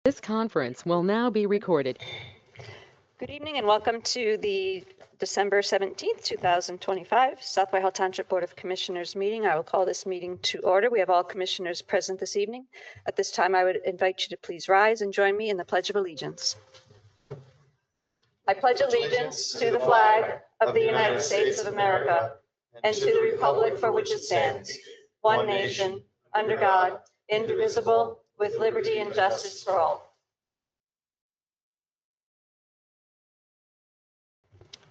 This conference will now be recorded. Good evening and welcome to the December 17th, 2025 South Whitehall Township Board of Commissioners meeting. I will call this meeting to order. We have all commissioners present this evening. At this time, I would invite you to please rise and join me in the Pledge of Allegiance. I pledge allegiance to the flag of the United States of America and to the republic for which it stands, one nation, under God, indivisible, with liberty and justice for all.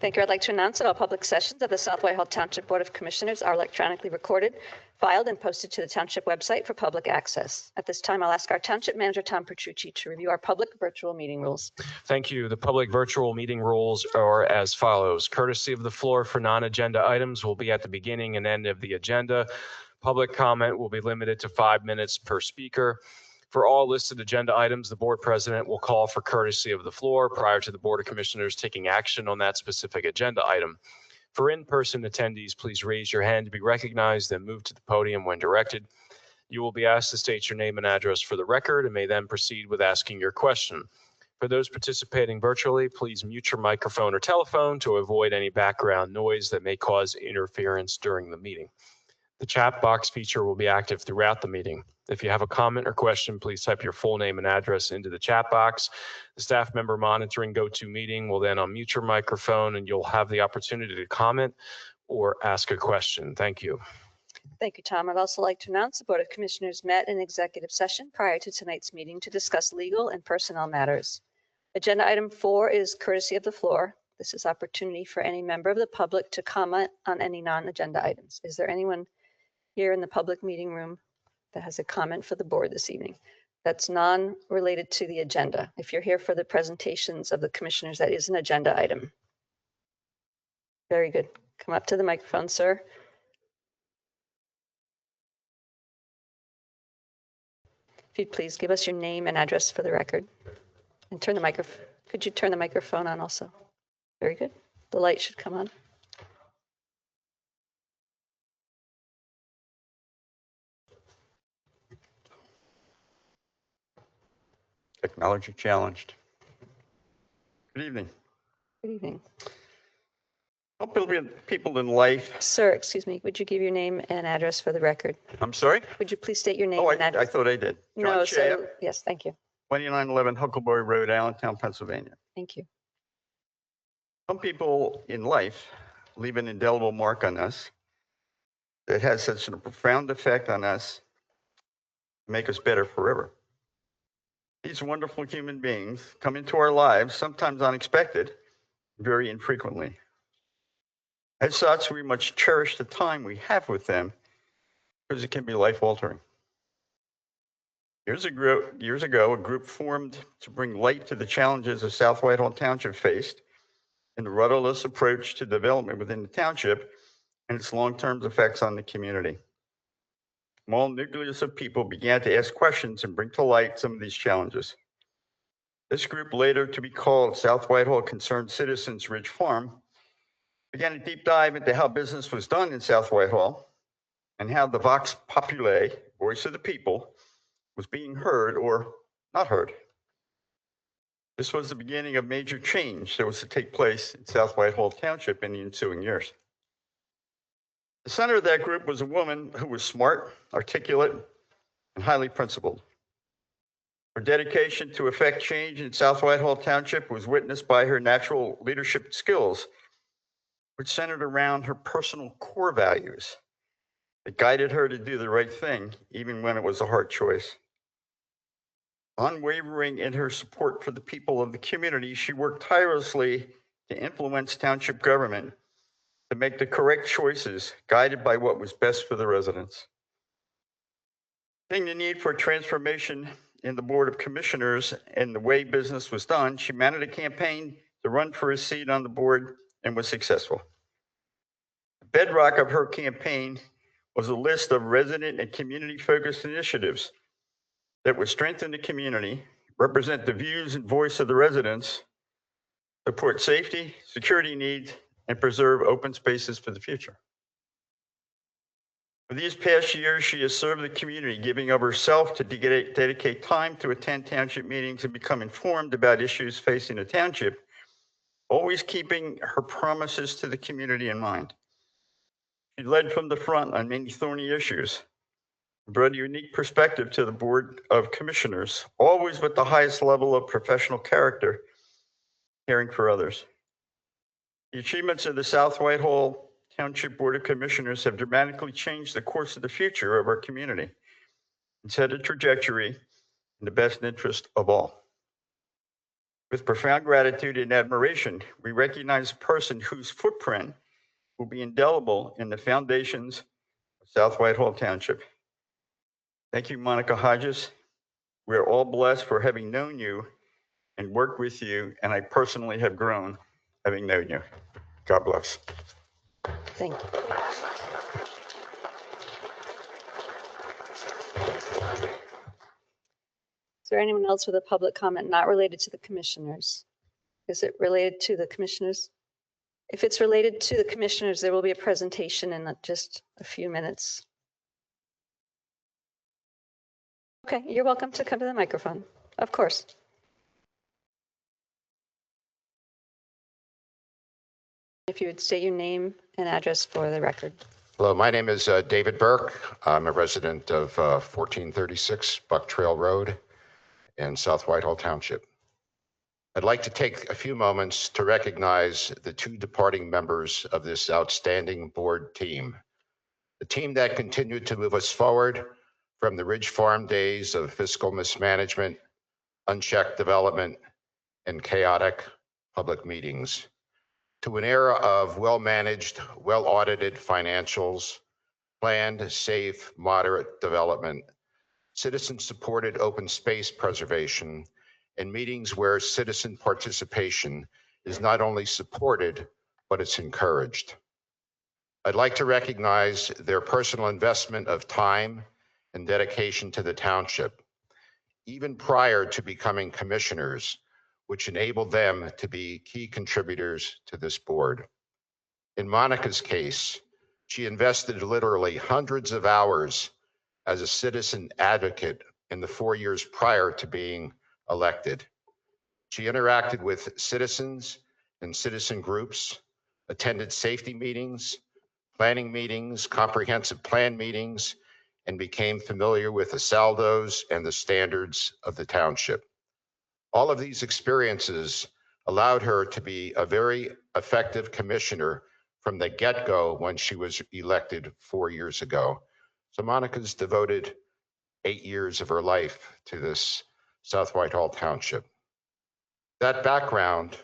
Thank you. I'd like to announce that all public sessions of the South Whitehall Township Board of Commissioners are electronically recorded, filed, and posted to the Township website for public access. At this time, I'll ask our Township Manager, Tom Petrucci, to review our public virtual meeting rules. Thank you. The public virtual meeting rules are as follows. Courtesy of the floor for non-agenda items will be at the beginning and end of the agenda. Public comment will be limited to 5 minutes per speaker. For all listed agenda items, the board president will call for courtesy of the floor prior to the Board of Commissioners taking action on that specific agenda item. For in-person attendees, please raise your hand to be recognized, then move to the podium when directed. You will be asked to state your name and address for the record and may then proceed with asking your question. For those participating virtually, please mute your microphone or telephone to avoid any background noise that may cause interference during the meeting. The chat box feature will be active throughout the meeting. If you have a comment or question, please type your full name and address into the chat box. The staff member monitoring GoToMeeting will then unmute your microphone and you'll have the opportunity to comment or ask a question. Thank you. Thank you, Tom. I'd also like to announce the Board of Commissioners met in executive session prior to tonight's meeting to discuss legal and personnel matters. Agenda item 4 is courtesy of the floor. This is opportunity for any member of the public to comment on any non-agenda items. Is there anyone here in the public meeting room that has a comment for the board this evening that's non-related to the agenda? If you're here for the presentations of the commissioners, that is an agenda item. Very good. Come up to the microphone, sir. If you'd please give us your name and address for the record and turn the microphone. Could you turn the microphone on also? Very good. The light should come on. Technology challenged. Good evening. Good evening. Help people in life. Sir, excuse me, would you give your name and address for the record? I'm sorry? Would you please state your name Oh, and address? I thought I did. John No, Shea, sir. Yes, thank you. 2911 Huckleberry Road, Allentown, Pennsylvania. Thank you. Some people in life leave an indelible mark on us that has such a profound effect on us to make us better forever. These wonderful human beings come into our lives, sometimes unexpected, very infrequently. As such, we must cherish the time we have with them because it can be life-altering. Years ago, a group formed to bring light to the challenges of South Whitehall Township faced in the rudderless approach to development within the township and its long-term effects on the community. A small nucleus of people began to ask questions and bring to light some of these challenges. This group, later to be called South Whitehall Concerned Citizens Ridge Farm, began a deep dive into how business was done in South Whitehall and how the vox populi, voice of the people, was being heard or not heard. This was the beginning of major change that was to take place in South Whitehall Township in the ensuing years. The center of that group was a woman who was smart, articulate, and highly principled. Her dedication to effect change in South Whitehall Township was witnessed by her natural leadership skills, which centered around her personal core values that guided her to do the right thing, even when it was a hard choice. Unwavering in her support for the people of the community, she worked tirelessly to influence township government to make the correct choices, guided by what was best for the residents. Seeing the need for transformation in the Board of Commissioners and the way business was done, she mounted a campaign to run for a seat on the board and was successful. The bedrock of her campaign was a list of resident and community-focused initiatives that would strengthen the community, represent the views and voice of the residents, support safety, security needs, and preserve open spaces for the future. For these past years, she has served the community, giving of herself to dedicate time to attend township meetings and become informed about issues facing the township, always keeping her promises to the community in mind. She led from the front on many thorny issues, brought a unique perspective to the Board of Commissioners, always with the highest level of professional character, caring for others. The achievements of the South Whitehall Township Board of Commissioners have dramatically changed the course of the future of our community and set a trajectory in the best interest of all. With profound gratitude and admiration, we recognize a person whose footprint will be indelible in the foundations of South Whitehall Township. Thank you, Monica Hodges. We're all blessed for having known you and worked with you, and I personally have grown having known you. God bless. Thank you. Is there anyone else with a public comment not related to the commissioners? Is it related to the commissioners? If it's related to the commissioners, there will be a presentation in just a few minutes. Okay, you're welcome to come to the microphone. Of course. If you would state your name and address for the record. Hello, my name is David Burke. I'm a resident of 1436 Buck Trail Road in South Whitehall Township. I'd like to take a few moments to recognize the two departing members of this outstanding board team. The team that continued to move us forward from the Ridge Farm days of fiscal mismanagement, unchecked development, and chaotic public meetings, to an era of well-managed, well-audited financials, planned, safe, moderate development, citizen-supported open space preservation, and meetings where citizen participation is not only supported, but it's encouraged. I'd like to recognize their personal investment of time and dedication to the township, even prior to becoming commissioners, which enabled them to be key contributors to this board. In Monica's case, she invested literally hundreds of hours as a citizen advocate in the 4 years prior to being elected. She interacted with citizens and citizen groups, attended safety meetings, planning meetings, comprehensive plan meetings, and became familiar with the saldos and the standards of the township. All of these experiences allowed her to be a very effective commissioner from the get-go when she was elected 4 years ago. So Monica's devoted 8 years of her life to this South Whitehall Township. That background,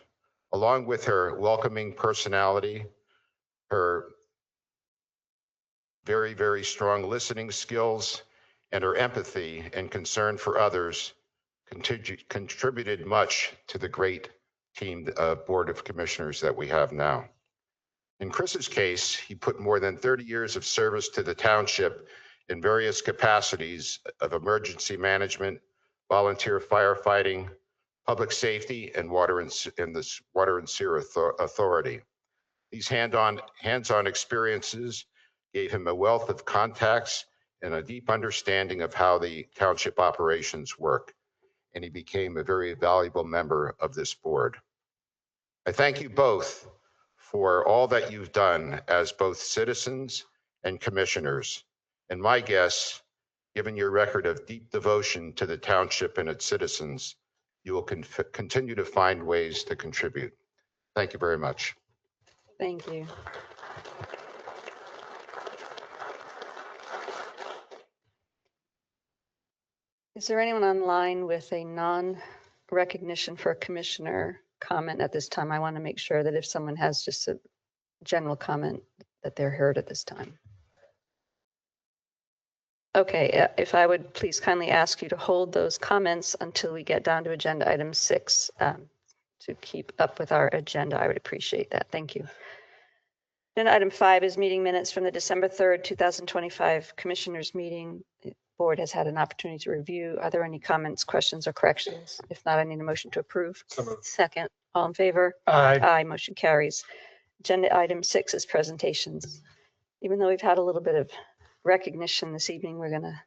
along with her welcoming personality, her very, very strong listening skills, and her empathy and concern for others, contributed much to the great team, Board of Commissioners that we have now. In Chris's case, he put more than 30 years of service to the township in various capacities of emergency management, volunteer firefighting, public safety, and the Water and Sewer Authority. These hands-on experiences gave him a wealth of contacts and a deep understanding of how the township operations work, and he became a very valuable member of this board. I thank you both for all that you've done as both citizens and commissioners. And my guess, given your record of deep devotion to the township and its citizens, you will continue to find ways to contribute. Thank you very much. Thank you. Is there anyone online with a non-recognition for a commissioner comment at this time? I want to make sure that if someone has just a general comment, that they're heard at this time. Okay, if I would please kindly ask you to hold those comments until we get down to agenda item 6 to keep up with our agenda. I would appreciate that. Thank you. Agenda item 5 is meeting minutes from the December 3rd, 2025 Commissioners meeting. The board has had an opportunity to review. Are there any comments, questions, or corrections? If not, I need a motion to approve. Second. All in favor? Aye. Aye, motion carries. Agenda item 6 is presentations. Even though we've had a little bit of recognition this evening, we're going to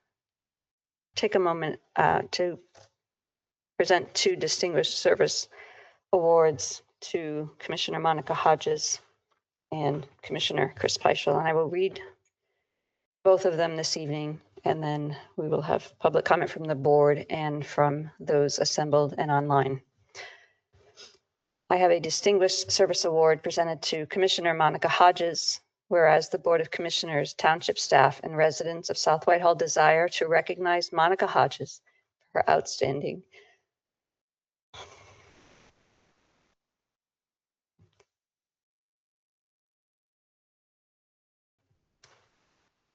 take a moment to present 2 Distinguished Service Awards to Commissioner Monica Hodges and Commissioner Chris Peischel. And I will read both of them this evening, and then we will have public comment from the board and from those assembled and online. I have a Distinguished Service Award presented to Commissioner Monica Hodges, whereas the Board of Commissioners, Township staff, and residents of South Whitehall desire to recognize Monica Hodges for her outstanding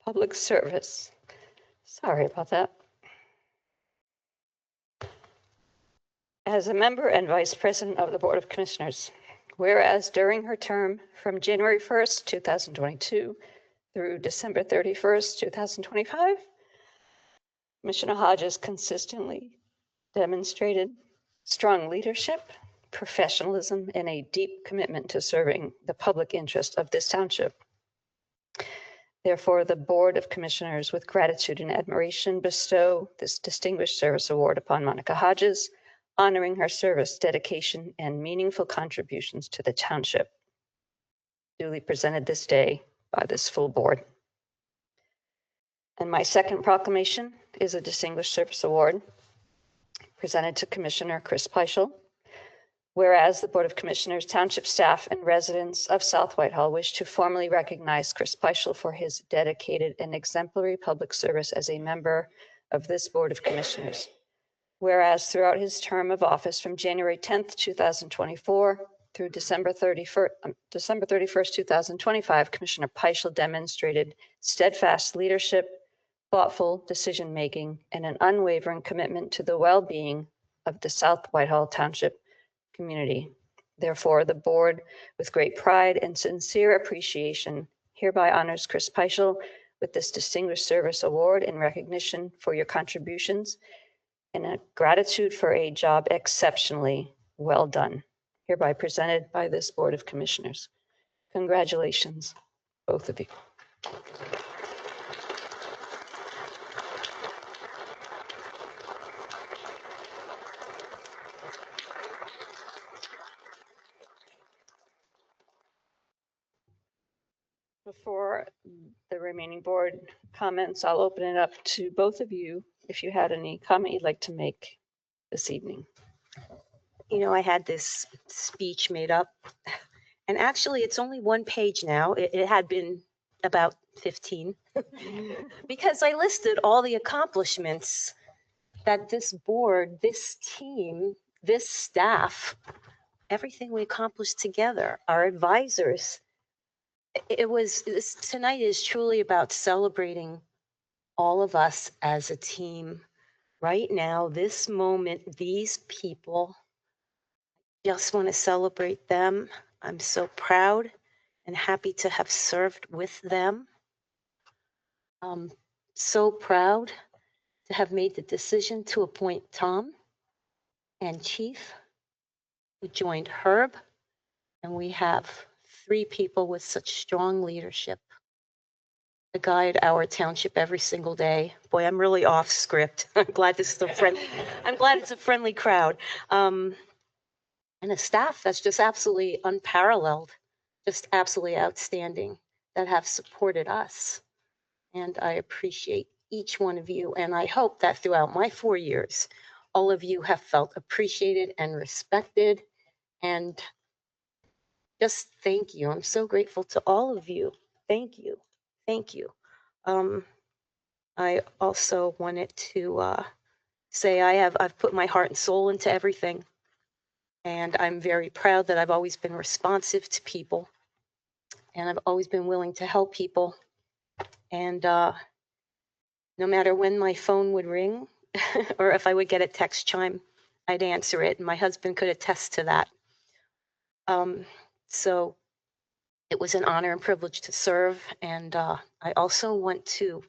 public service. Sorry about that. As a member and vice president of the Board of Commissioners, whereas during her term from January 1st, 2022 through December 31st, 2025, Commissioner Hodges consistently demonstrated strong leadership, professionalism, and a deep commitment to serving the public interest of this township. Therefore, the Board of Commissioners, with gratitude and admiration, bestow this Distinguished Service Award upon Monica Hodges, honoring her service, dedication, and meaningful contributions to the township, duly presented this day by this full board. And my second proclamation is a Distinguished Service Award presented to Commissioner Chris Peischel. Whereas the Board of Commissioners, Township staff, and residents of South Whitehall wish to formally recognize Chris Peischel for his dedicated and exemplary public service as a member of this Board of Commissioners. Whereas throughout his term of office from January 10th, 2024 through December 31st, 2025, Commissioner Peischel demonstrated steadfast leadership, thoughtful decision-making, and an unwavering commitment to the well-being of the South Whitehall Township community. Therefore, the board, with great pride and sincere appreciation, hereby honors Chris Peischel with this Distinguished Service Award in recognition for your contributions and a gratitude for a job exceptionally well done. Hereby presented by this Board of Commissioners. Congratulations, both of you. Before the remaining board comments, I'll open it up to both of you if you had any comment you'd like to make this evening. You know, I had this speech made up, and actually it's only 1 page now. It had been about 15 because I listed all the accomplishments that this board, this team, this staff, everything we accomplished together, our advisors. Tonight is truly about celebrating all of us as a team. Right now, this moment, these people, just want to celebrate them. I'm so proud and happy to have served with them. I'm so proud to have made the decision to appoint Tom and Chief, who joined Herb, and we have 3 people with such strong leadership to guide our township every single day. Boy, I'm really off script. I'm glad it's a friendly crowd. And a staff that's just absolutely unparalleled, just absolutely outstanding, that have supported us. And I appreciate each one of you. And I hope that throughout my 4 years, all of you have felt appreciated and respected. And just thank you. I'm so grateful to all of you. Thank you. Thank you. I also wanted to say I've put my heart and soul into everything. And I'm very proud that I've always been responsive to people, and I've always been willing to help people. And no matter when my phone would ring or if I would get a text chime, I'd answer it. And my husband could attest to that. So it was an honor and privilege to serve. And I also want to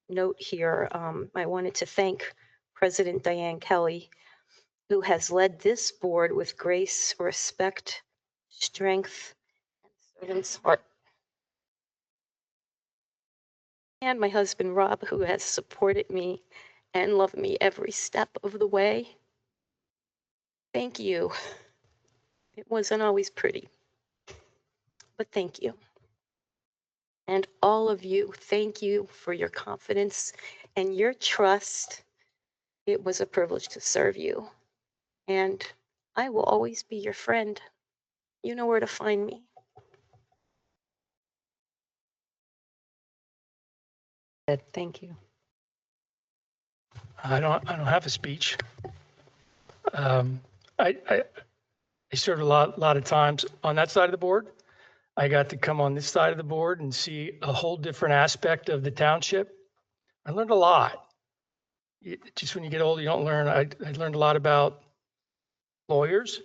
note here, I wanted to thank President Diane Kelly, who has led this board with grace, respect, strength, and servant's heart. and my husband, Rob, who has supported me and loved me every step of the way. Thank you. It wasn't always pretty, but thank you. And all of you, thank you for your confidence and your trust. It was a privilege to serve you. And I will always be your friend. You know where to find me. Thank you. I don't have a speech. I served a lot of times on that side of the board. I got to come on this side of the board and see a whole different aspect of the township. I learned a lot. Just when you get older, you don't learn. I learned a lot about lawyers.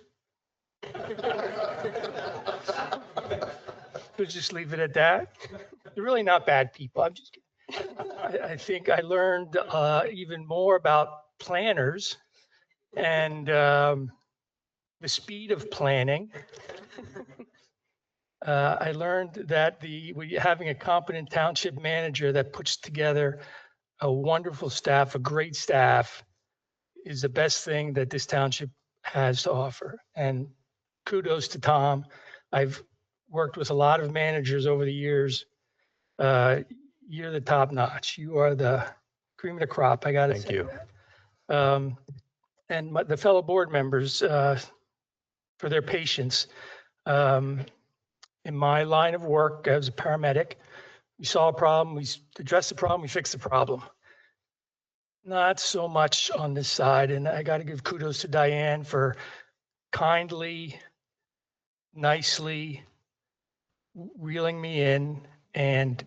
Let's just leave it at that. They're really not bad people. I'm just kidding. I think I learned even more about planners and the speed of planning. I learned that having a competent township manager that puts together a wonderful staff, a great staff, is the best thing that this township has to offer. And kudos to Tom. I've worked with a lot of managers over the years. You're the top notch. You are the cream of the crop. I got to say. Thank you. And the fellow board members for their patience. In my line of work as a paramedic, we saw a problem, we addressed the problem, we fixed the problem. Not so much on this side, and I got to give kudos to Diane for kindly, nicely reeling me in and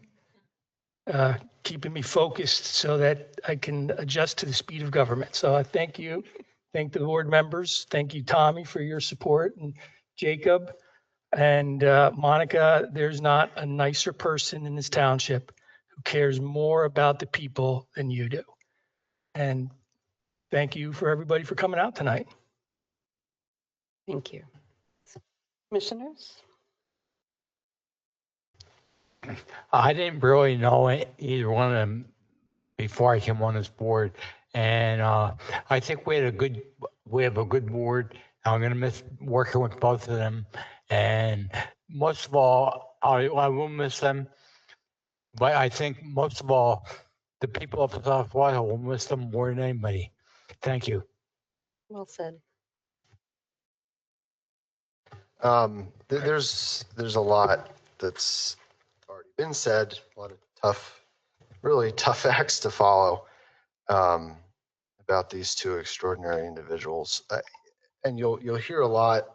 keeping me focused so that I can adjust to the speed of government. So I thank you. Thank the board members. Thank you, Tommy, for your support, and Jacob. And Monica, there's not a nicer person in this township who cares more about the people than you do. And thank you for everybody for coming out tonight. Thank you. Commissioners? I didn't really know either one of them before I came on this board. And I think we have a good board. I'm going to miss working with both of them. And most of all, I will miss them. But I think most of all, the people of South Whitehall will miss them more than anybody. Thank you. Well said. There's a lot that's already been said, a lot of really tough acts to follow about these two extraordinary individuals. And you'll hear a lot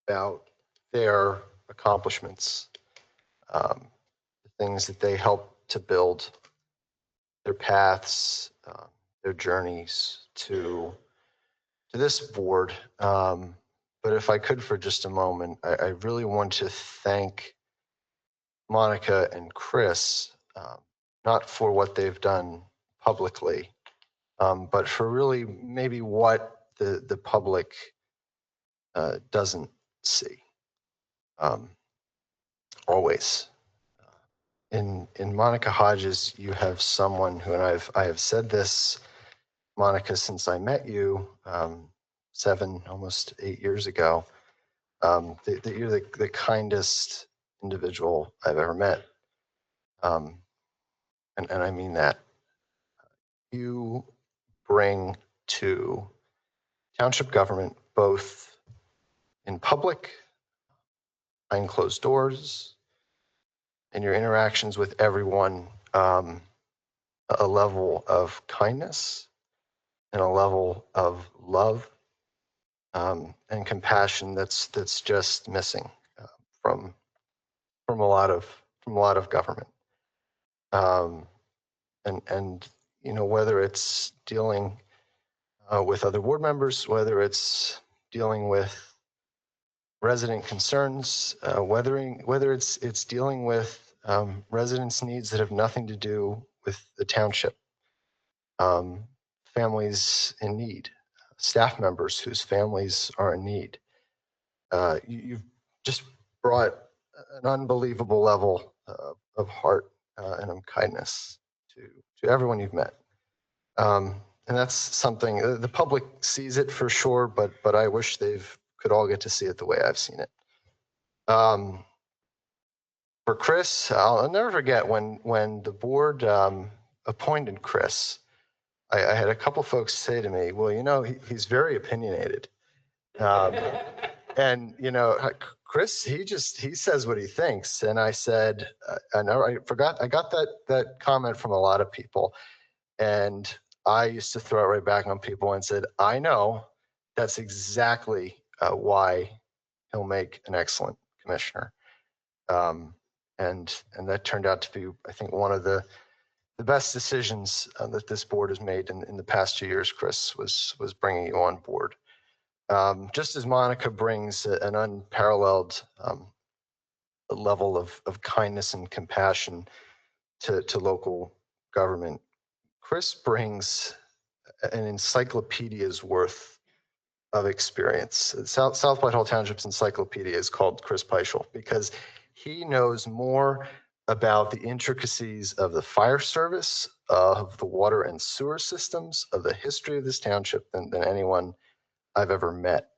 about their accomplishments, the things that they helped to build, their paths, their journeys to this board. But if I could for just a moment, I really want to thank Monica and Chris, not for what they've done publicly, but for really maybe what the public doesn't see. Always. In Monica Hodges, you have someone who, and I have said this, Monica, since I met you 7, almost 8 years ago, that you're the kindest individual I've ever met. And I mean that. You bring to township government, both in public, behind closed doors, and your interactions with everyone, a level of kindness and a level of love and compassion that's just missing from a lot of government. And you know, whether it's dealing with other board members, whether it's dealing with resident concerns, whether it's dealing with residents' needs that have nothing to do with the township, families in need, staff members whose families are in need. You've just brought an unbelievable level of heart and of kindness to everyone you've met. And that's something the public sees it for sure, but I wish could all get to see it the way I've seen it. For Chris, I'll never forget when the board appointed Chris. I had a couple folks say to me, "Well, he's very opinionated," and Chris, he says what he thinks. And I said, I got that comment from a lot of people, and I used to throw it right back on people and said, I know that's exactly why he'll make an excellent commissioner. And that turned out to be, I think, one of the best decisions that this board has made in the past 2 years, Chris, was bringing you on board. Just as Monica brings an unparalleled level of kindness and compassion to local government, Chris brings an encyclopedia's worth of experience. South Whitehall Township's encyclopedia is called Chris Peischel because he knows more about the intricacies of the fire service, of the water and sewer systems, of the history of this township than anyone I've ever met.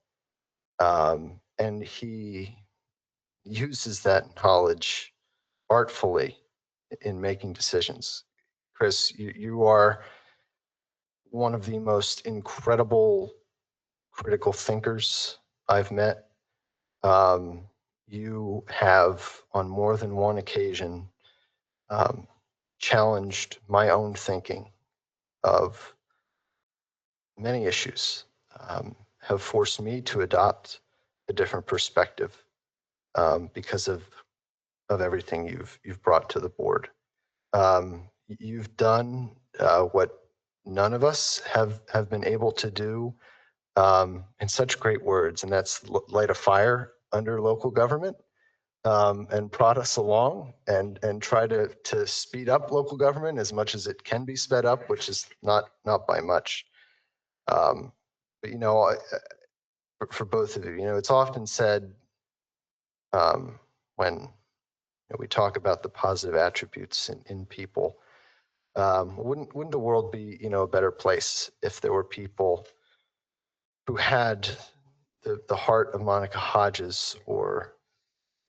And he uses that knowledge artfully in making decisions. Chris, you are one of the most incredible critical thinkers I've met. You have, on more than one occasion, challenged my own thinking of many issues, have forced me to adopt a different perspective because of everything you've brought to the board. You've done what none of us have been able to do in such great words, and that's light a fire under local government and prod us along and try to speed up local government as much as it can be sped up, which is not by much. But for both of you, it's often said when we talk about the positive attributes in people, wouldn't the world be a better place if there were people who had the heart of Monica Hodges or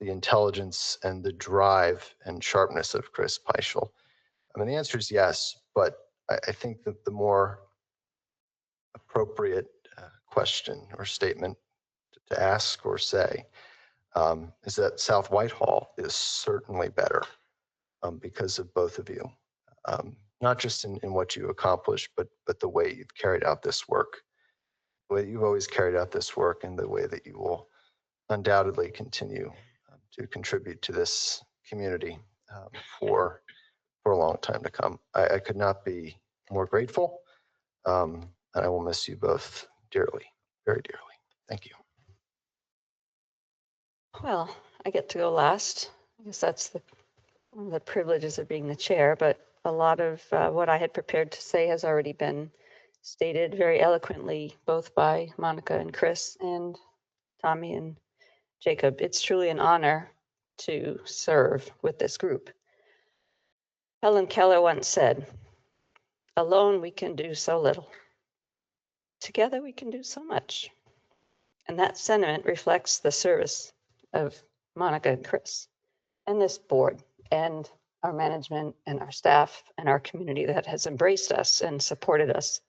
the intelligence and the drive and sharpness of Chris Peischel? I mean, the answer is yes, but I think that the more appropriate question or statement to ask or say is that South Whitehall is certainly better because of both of you, not just in what you accomplished, but the way you've carried out this work, the way you've always carried out this work, and the way that you will undoubtedly continue to contribute to this community for a long time to come. I could not be more grateful, and I will miss you both dearly, very dearly. Thank you. Well, I get to go last. I guess that's one of the privileges of being the chair, but a lot of what I had prepared to say has already been stated very eloquently, both by Monica and Chris and Tommy and Jacob. It's truly an honor to serve with this group. Helen Keller once said, "Alone we can do so little. Together we can do so much." And that sentiment reflects the service of Monica and Chris and this board and our management and our staff and our community that has embraced us and supported us.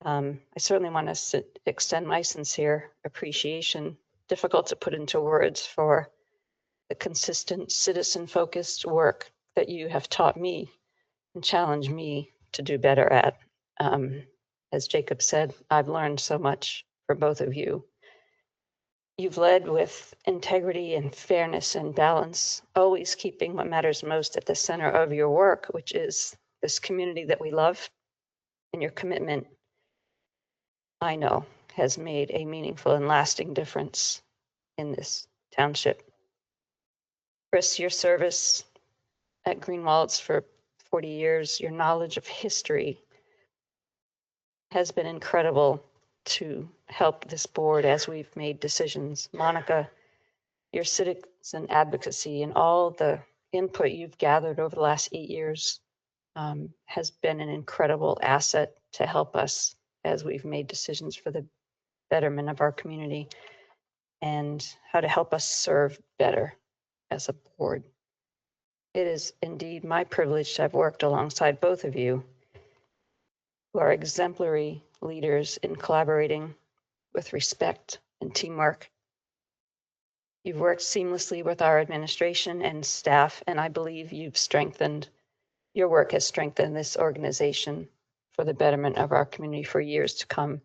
I certainly want to extend my sincere appreciation, difficult to put into words, for the consistent citizen-focused work that you have taught me and challenged me to do better at. As Jacob said, I've learned so much from both of you. You've led with integrity and fairness and balance, always keeping what matters most at the center of your work, which is this community that we love. And your commitment, I know, has made a meaningful and lasting difference in this township. Chris, your service at Greenwald's for 40 years, your knowledge of history has been incredible to help this board as we've made decisions. Monica, your citizen advocacy and all the input you've gathered over the last 8 years has been an incredible asset to help us as we've made decisions for the betterment of our community and how to help us serve better as a board. It is indeed my privilege to have worked alongside both of you, who are exemplary leaders in collaborating with respect and teamwork. You've worked seamlessly with our administration and staff, and I believe your work has strengthened this organization for the betterment of our community for years to come.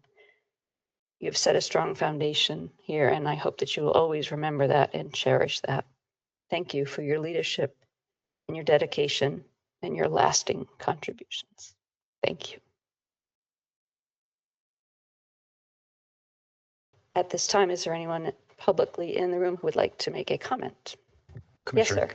You've set a strong foundation here, and I hope that you will always remember that and cherish that. Thank you for your leadership and your dedication and your lasting contributions. Thank you. At this time, is there anyone publicly in the room who would like to make a comment? Yes, sir.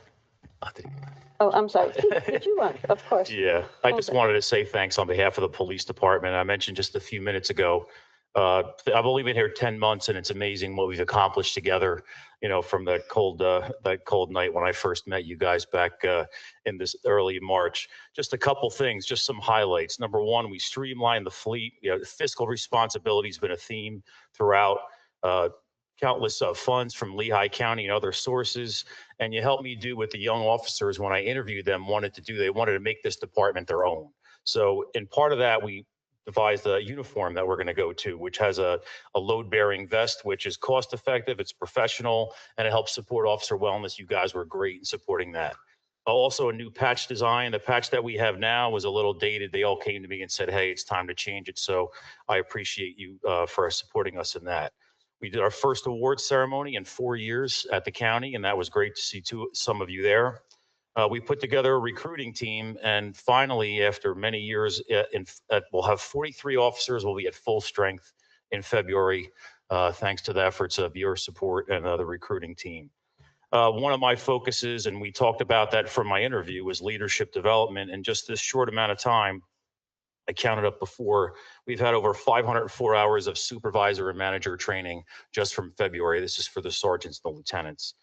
Oh, I'm sorry. Did you want? Of course. Yeah, I just Okay. wanted to say thanks on behalf of the police department. I mentioned just a few minutes ago, I've only been here 10 months and it's amazing what we've accomplished together, you know, from that cold night when I first met you guys back in this early March. Just a couple things, just some highlights. Number one, we streamlined the fleet. You know, fiscal responsibility has been a theme throughout. Countless funds from Lehigh County and other sources. And you helped me do what the young officers, when I interviewed them, wanted to do. They wanted to make this department their own. So in part of that, we devised a uniform that we're going to go to, which has a load-bearing vest, which is cost-effective, it's professional, and it helps support officer wellness. You guys were great in supporting that. Also, a new patch design. The patch that we have now was a little dated. They all came to me and said, hey, it's time to change it. So I appreciate you for supporting us in that. We did our first award ceremony in 4 years at the county, and that was great to see some of you there. We put together a recruiting team, and finally, after many years, we'll have 43 officers. We'll be at full strength in February, thanks to the efforts of your support and the recruiting team. One of my focuses, and we talked about that from my interview, was leadership development. And just this short amount of time, I counted up before, we've had over 504 hours of supervisor and manager training just from February. This is for the sergeants and the lieutenants.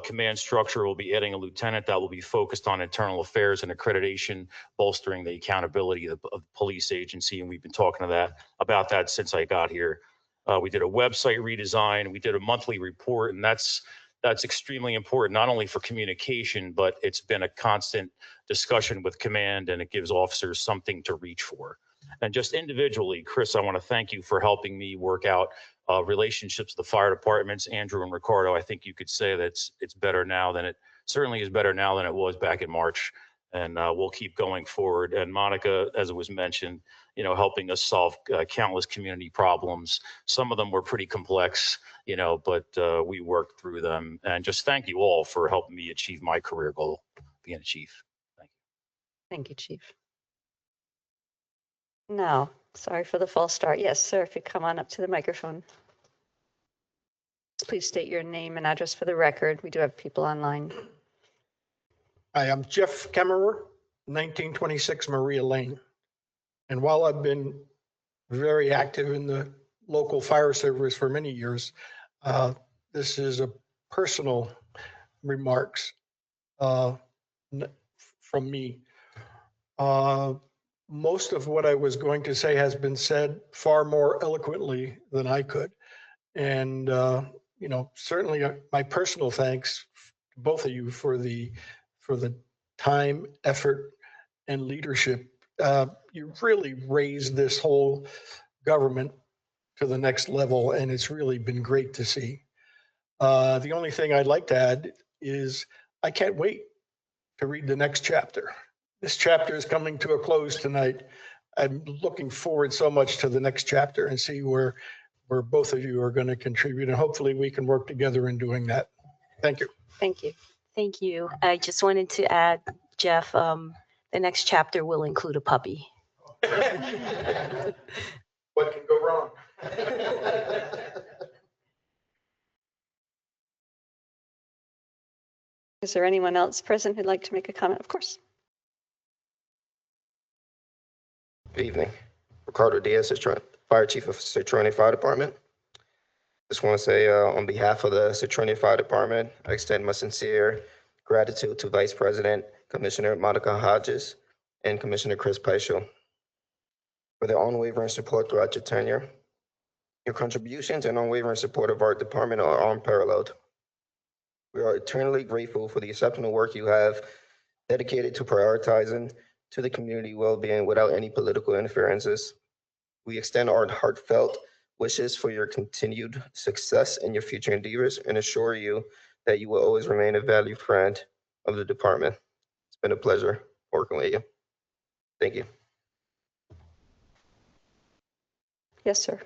Command structure will be adding a lieutenant that will be focused on internal affairs and accreditation, bolstering the accountability of the police agency. And we've been talking about that since I got here. We did a website redesign. We did a monthly report, and that's extremely important, not only for communication, but it's been a constant discussion with command, and it gives officers something to reach for. And just individually, Chris, I want to thank you for helping me work out relationships with the fire departments. Andrew and Ricardo, I think you could say that it's better now than it certainly is better now than it was back in March. And we'll keep going forward. And Monica, as it was mentioned, you know, helping us solve countless community problems. Some of them were pretty complex, you know, but we worked through them. And just thank you all for helping me achieve my career goal, being a chief. Thank you. Thank you, Chief. Now, sorry for the false start. Yes, sir, if you come on up to the microphone. Please state your name and address for the record. We do have people online. Hi, I'm Jeff Kemmerer, 1926 Maria Lane. And while I've been very active in the local fire service for many years, this is a personal remarks from me. Most of what I was going to say has been said far more eloquently than I could. And, you know, certainly my personal thanks to both of you for the time, effort, and leadership. You really raised this whole government to the next level, and it's really been great to see. The only thing I'd like to add is I can't wait to read the next chapter. This chapter is coming to a close tonight. I'm looking forward so much to the next chapter and see where both of you are going to contribute, and hopefully we can work together in doing that. Thank you. Thank you. Thank you. I just wanted to add, Jeff, the next chapter will include a puppy. What can go wrong? Is there anyone else present who'd like to make a comment? Of course. Good evening. Ricardo Diaz, Fire Chief of Citronia Fire Department. Just want to say on behalf of the Citronia Fire Department, I extend my sincere Gratitude to Vice President Commissioner Monica Hodges and Commissioner Chris Pyschel for their unwavering support throughout your tenure. Your contributions and unwavering support of our department are unparalleled. We are eternally grateful for the exceptional work you have dedicated to prioritizing to the community well-being without any political interferences. We extend our heartfelt wishes for your continued success in your future endeavors and assure you that you will always remain a valued friend of the department. It's been a pleasure working with you. Thank you. Yes, sir.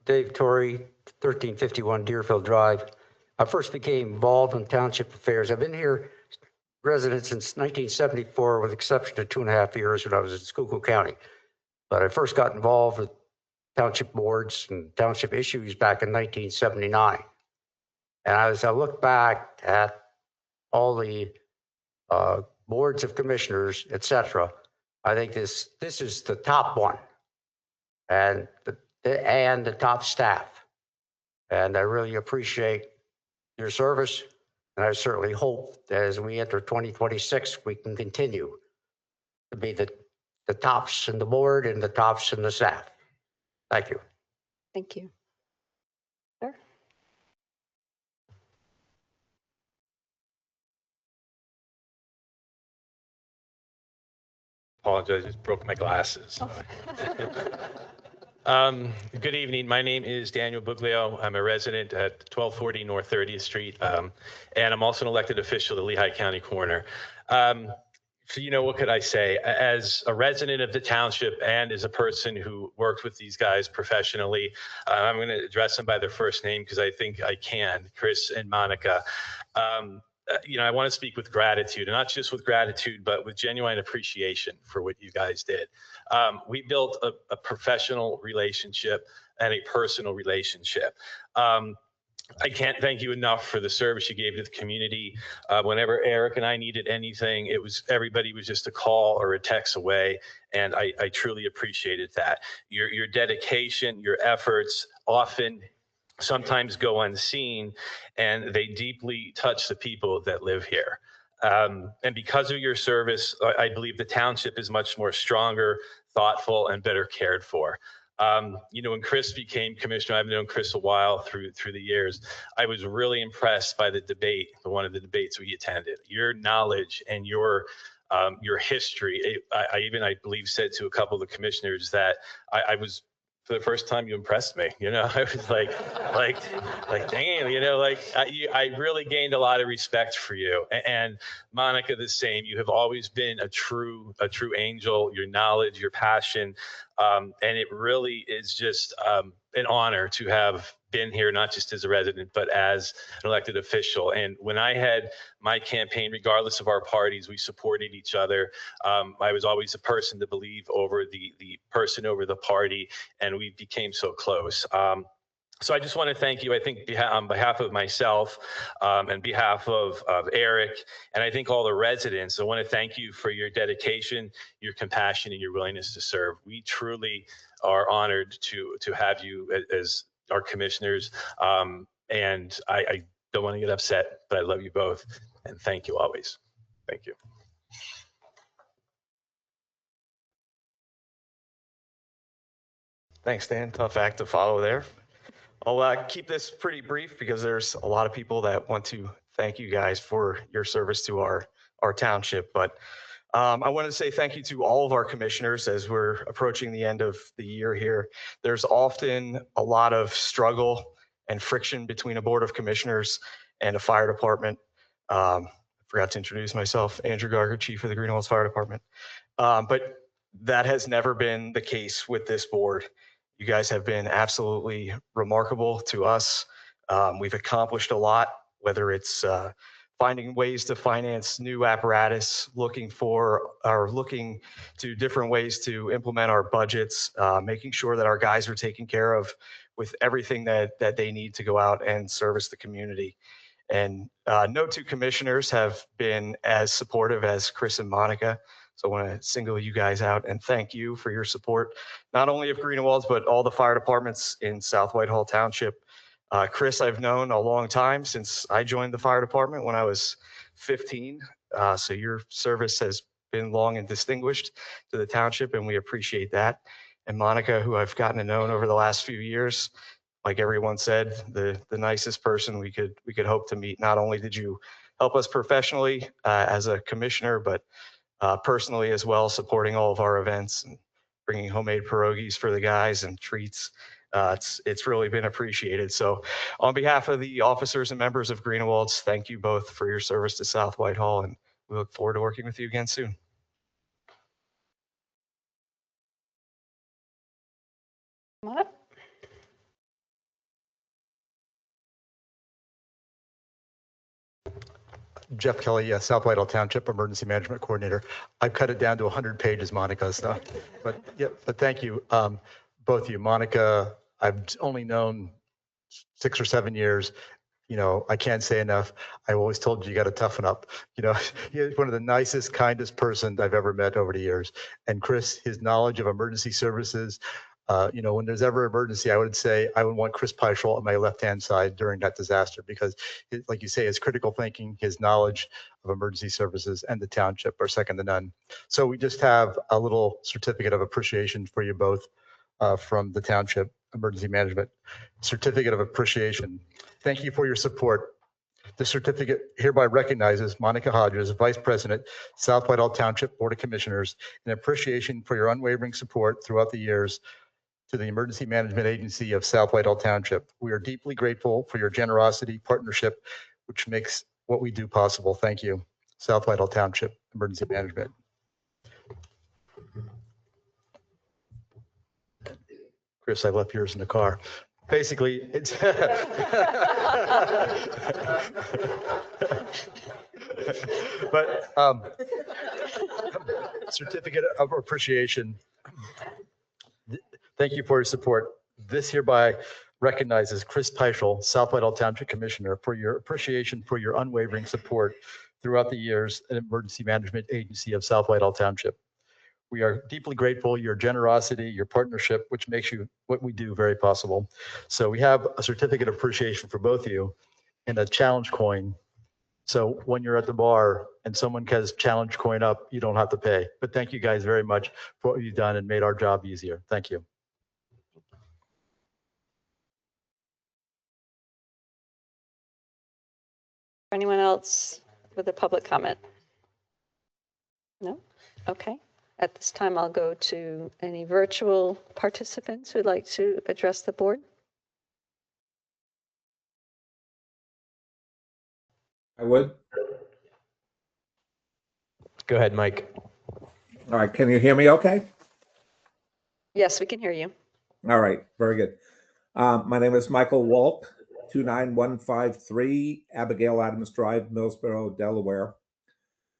Dave Torrey, 1351 Deerfield Drive. I first became involved in township affairs. I've been here resident since 1974, with the exception of 2.5 years when I was in Schuylkill County. But I first got involved with township boards and township issues back in 1979. And as I look back at all the boards of commissioners, et cetera, I think this is the top one, and the top staff. And I really appreciate your service. And I certainly hope that as we enter 2026, we can continue to be the tops in the board and the tops in the staff. Thank you. Thank you. Sir? Apologize, I just broke my glasses. Good evening. My name is Daniel Buglio. I'm a resident at 1240 North 30th Street, and I'm also an elected official at the Lehigh County Coroner. So, what could I say? As a resident of the township and as a person who worked with these guys professionally, I'm going to address them by their first name because I think I can, Chris and Monica. I want to speak with gratitude, and not just with gratitude, but with genuine appreciation for what you guys did. We built a professional relationship and a personal relationship. I can't thank you enough for the service you gave to the community. Whenever Eric and I needed anything, everybody was just a call or a text away, and I truly appreciated that. Your dedication, your efforts often sometimes go unseen, and they deeply touch the people that live here. And because of your service, I believe the township is much more stronger, thoughtful, and better cared for. When Chris became commissioner, I've known Chris a while through the years. I was really impressed by one of the debates we attended. Your knowledge and your history. I believe said to a couple of the commissioners that I was, for the first time, you impressed me. I was like, damn, I really gained a lot of respect for you. And Monica, the same. You have always been a true angel. Your knowledge, your passion, and it really is just an honor to have been here, not just as a resident, but as an elected official. And when I had my campaign, regardless of our parties, we supported each other. I was always a person to believe over the person over the party, and we became so close. So I just want to thank you, I think, on behalf of myself and behalf of Eric, and I think all the residents. I want to thank you for your dedication, your compassion, and your willingness to serve. We truly are honored to have you as our commissioners. And I don't want to get upset, but I love you both. And thank you always. Thank you. Thanks, Dan. Tough act to follow there. I'll keep this pretty brief because there's a lot of people that want to thank you guys for your service to our township. But I want to say thank you to all of our commissioners as we're approaching the end of the year here. There's often a lot of struggle and friction between a board of commissioners and a fire department. I forgot to introduce myself, Andrew Garger, Chief of the Green Hills Fire Department. But that has never been the case with this board. You guys have been absolutely remarkable to us. We've accomplished a lot, whether it's finding ways to finance new apparatus, looking to different ways to implement our budgets, making sure that our guys are taken care of with everything that they need to go out and service the community. And no two commissioners have been as supportive as Chris and Monica. So I want to single you guys out and thank you for your support, not only of Greenwalds, but all the fire departments in South Whitehall Township. Chris, I've known a long time since I joined the fire department when I was 15. So your service has been long and distinguished to the township, and we appreciate that. And Monica, who I've gotten to know over the last few years, like everyone said, the nicest person we could hope to meet. Not only did you help us professionally as a commissioner, but personally as well, supporting all of our events and bringing homemade pierogies for the guys and treats. It's really been appreciated. So on behalf of the officers and members of Greenwalds, thank you both for your service to South Whitehall, and we look forward to working with you again soon. Come on up. Jeff Kelly, South Whitehall Township Emergency Management Coordinator. I've cut it down to 100 pages, Monica, so, but thank you, both of you. Monica, I've only known 6 or 7 years. You know, I can't say enough. I always told you got to toughen up. You know, he's one of the nicest, kindest persons I've ever met over the years. And Chris, his knowledge of emergency services, you know, when there's ever an emergency, I would say I would want Chris Peischel on my left-hand side during that disaster because, like you say, his critical thinking, his knowledge of emergency services and the township are second to none. So we just have a little certificate of appreciation for you both from the Township Emergency Management. Certificate of Appreciation. Thank you for your support. The certificate hereby recognizes Monica Hodges, Vice President, South Whitehall Township Board of Commissioners, in appreciation for your unwavering support throughout the years to the Emergency Management Agency of South Whitehall Township. We are deeply grateful for your generosity, partnership, which makes what we do possible. Thank you. South Whitehall Township Emergency Management. Chris, I left yours in the car. Basically, it's but certificate of appreciation. Thank you for your support. This hereby recognizes Chris Peischel, South Whitehall Township Commissioner, for your appreciation for your unwavering support throughout the years at Emergency Management Agency of South Whitehall Township. We are deeply grateful, your generosity, your partnership, which makes you what we do very possible. So we have a certificate of appreciation for both of you and a challenge coin. So when you're at the bar and someone has challenge coin up, you don't have to pay. But thank you guys very much for what you've done and made our job easier. Thank you. Anyone else with a public comment? No? Okay. At this time, I'll go to any virtual participants who'd like to address the board. I would. Go ahead, Mike. All right. Can you hear me okay? Yes, we can hear you. All right. Very good. My name is Michael Walt, 29153 Abigail Adams Drive, Millsboro, Delaware.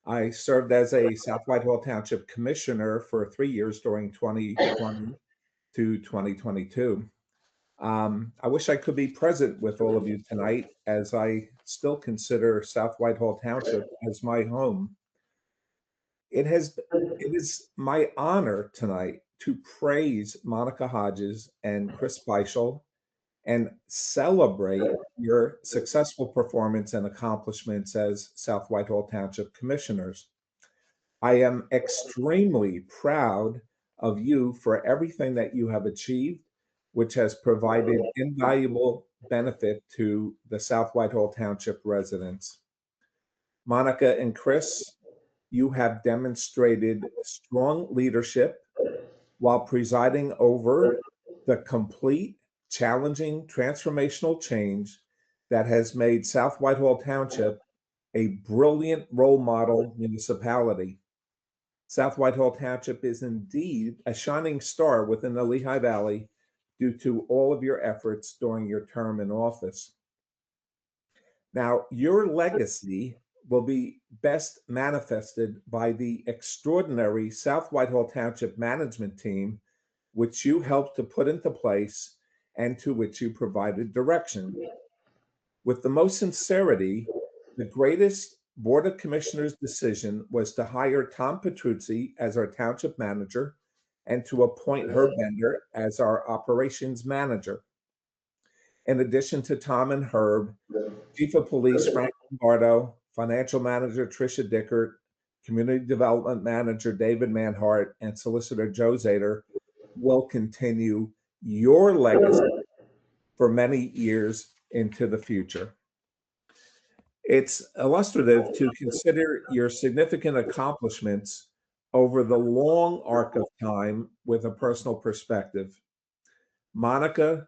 I served as a South Whitehall Township Commissioner for 3 years during 2020 to 2022. I wish I could be present with all of you tonight, as I still consider South Whitehall Township as my home. It is my honor tonight to praise Monica Hodges and Chris Peischel and celebrate your successful performance and accomplishments as South Whitehall Township Commissioners. I am extremely proud of you for everything that you have achieved, which has provided invaluable benefit to the South Whitehall Township residents. Monica and Chris, you have demonstrated strong leadership while presiding over the complete, challenging, transformational change that has made South Whitehall Township a brilliant role model municipality. South Whitehall Township is indeed a shining star within the Lehigh Valley due to all of your efforts during your term in office. Now, your legacy will be best manifested by the extraordinary South Whitehall Township management team, which you helped to put into place and to which you provided direction. With the most sincerity, the greatest Board of Commissioners' decision was to hire Tom Petruzzi as our township manager and to appoint Herb Bender as our operations manager. In addition to Tom and Herb, Chief of Police Frank Lombardo, Financial Manager Tricia Dickert, Community Development Manager David Manhart, and Solicitor Joe Zader will continue your legacy for many years into the future. It's illustrative to consider your significant accomplishments over the long arc of time with a personal perspective. Monica,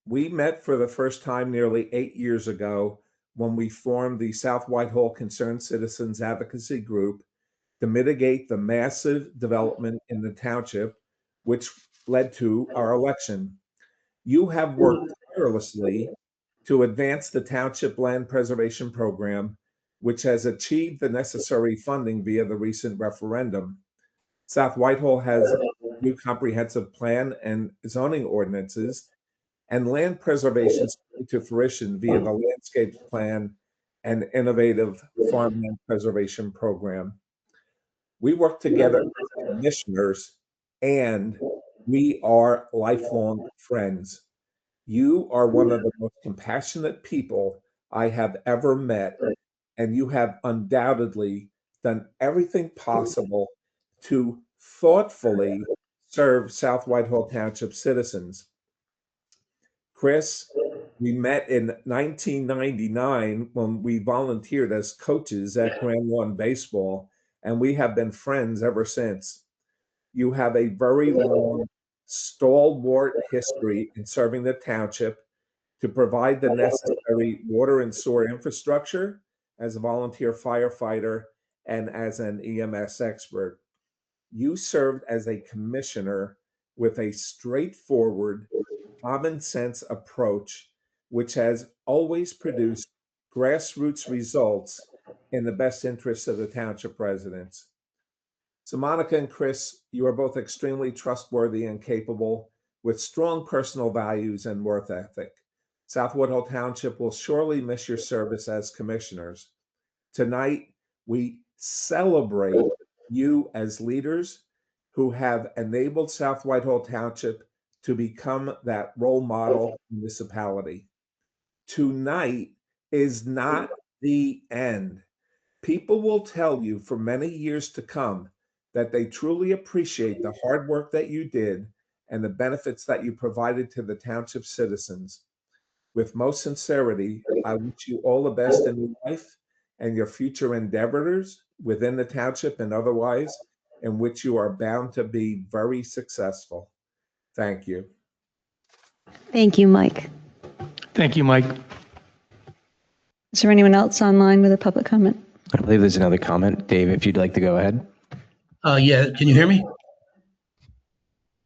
we met for the first time nearly 8 years ago when we formed the South Whitehall Concerned Citizens Advocacy Group to mitigate the massive development in the township, which led to our election. You have worked tirelessly to advance the Township Land Preservation Program, which has achieved the necessary funding via the recent referendum. South Whitehall has a new comprehensive plan and zoning ordinances, and land preservation is coming to fruition via the landscape plan and innovative farmland preservation program. We work together as commissioners, and we are lifelong friends. You are one of the most compassionate people I have ever met, and you have undoubtedly done everything possible to thoughtfully serve South Whitehall Township citizens. Chris, we met in 1999 when we volunteered as coaches at Grand Lawn Baseball, and we have been friends ever since. You have a very long, stalwart history in serving the township to provide the necessary water and sewer infrastructure as a volunteer firefighter and as an EMS expert. You served as a commissioner with a straightforward, common sense approach, which has always produced grassroots results in the best interests of the township residents. So Monica and Chris, you are both extremely trustworthy and capable with strong personal values and work ethic. South Whitehall Township will surely miss your service as commissioners. Tonight, we celebrate you as leaders who have enabled South Whitehall Township to become that role model municipality. Tonight is not the end. People will tell you for many years to come that they truly appreciate the hard work that you did and the benefits that you provided to the township citizens. With most sincerity, I wish you all the best in your life and your future endeavors within the township and otherwise, in which you are bound to be very successful. Thank you. Thank you, Mike. Thank you, Mike. Is there anyone else online with a public comment? I believe there's another comment. Dave, if you'd like to go ahead. Yeah, can you hear me?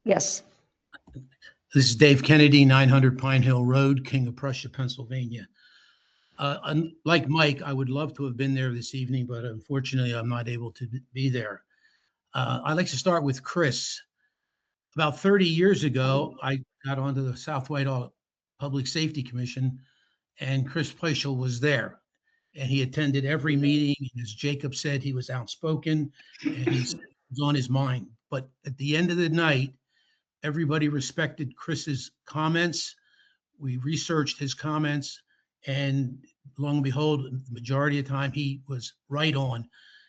Yes. This is Dave Kennedy, 900 Pine Hill Road, King of Prussia, Pennsylvania. Like Mike, I would love to have been there this evening, but unfortunately, I'm not able to be there. I'd like to start with Chris. About 30 years ago, I got onto the South Whitehall Public Safety Commission, and Chris Pleischel was there. And he attended every meeting. And as Jacob said, he was outspoken and he was on his mind. But at the end of the night, everybody respected Chris's comments. We researched his comments, and lo and behold, the majority of the time he was right on.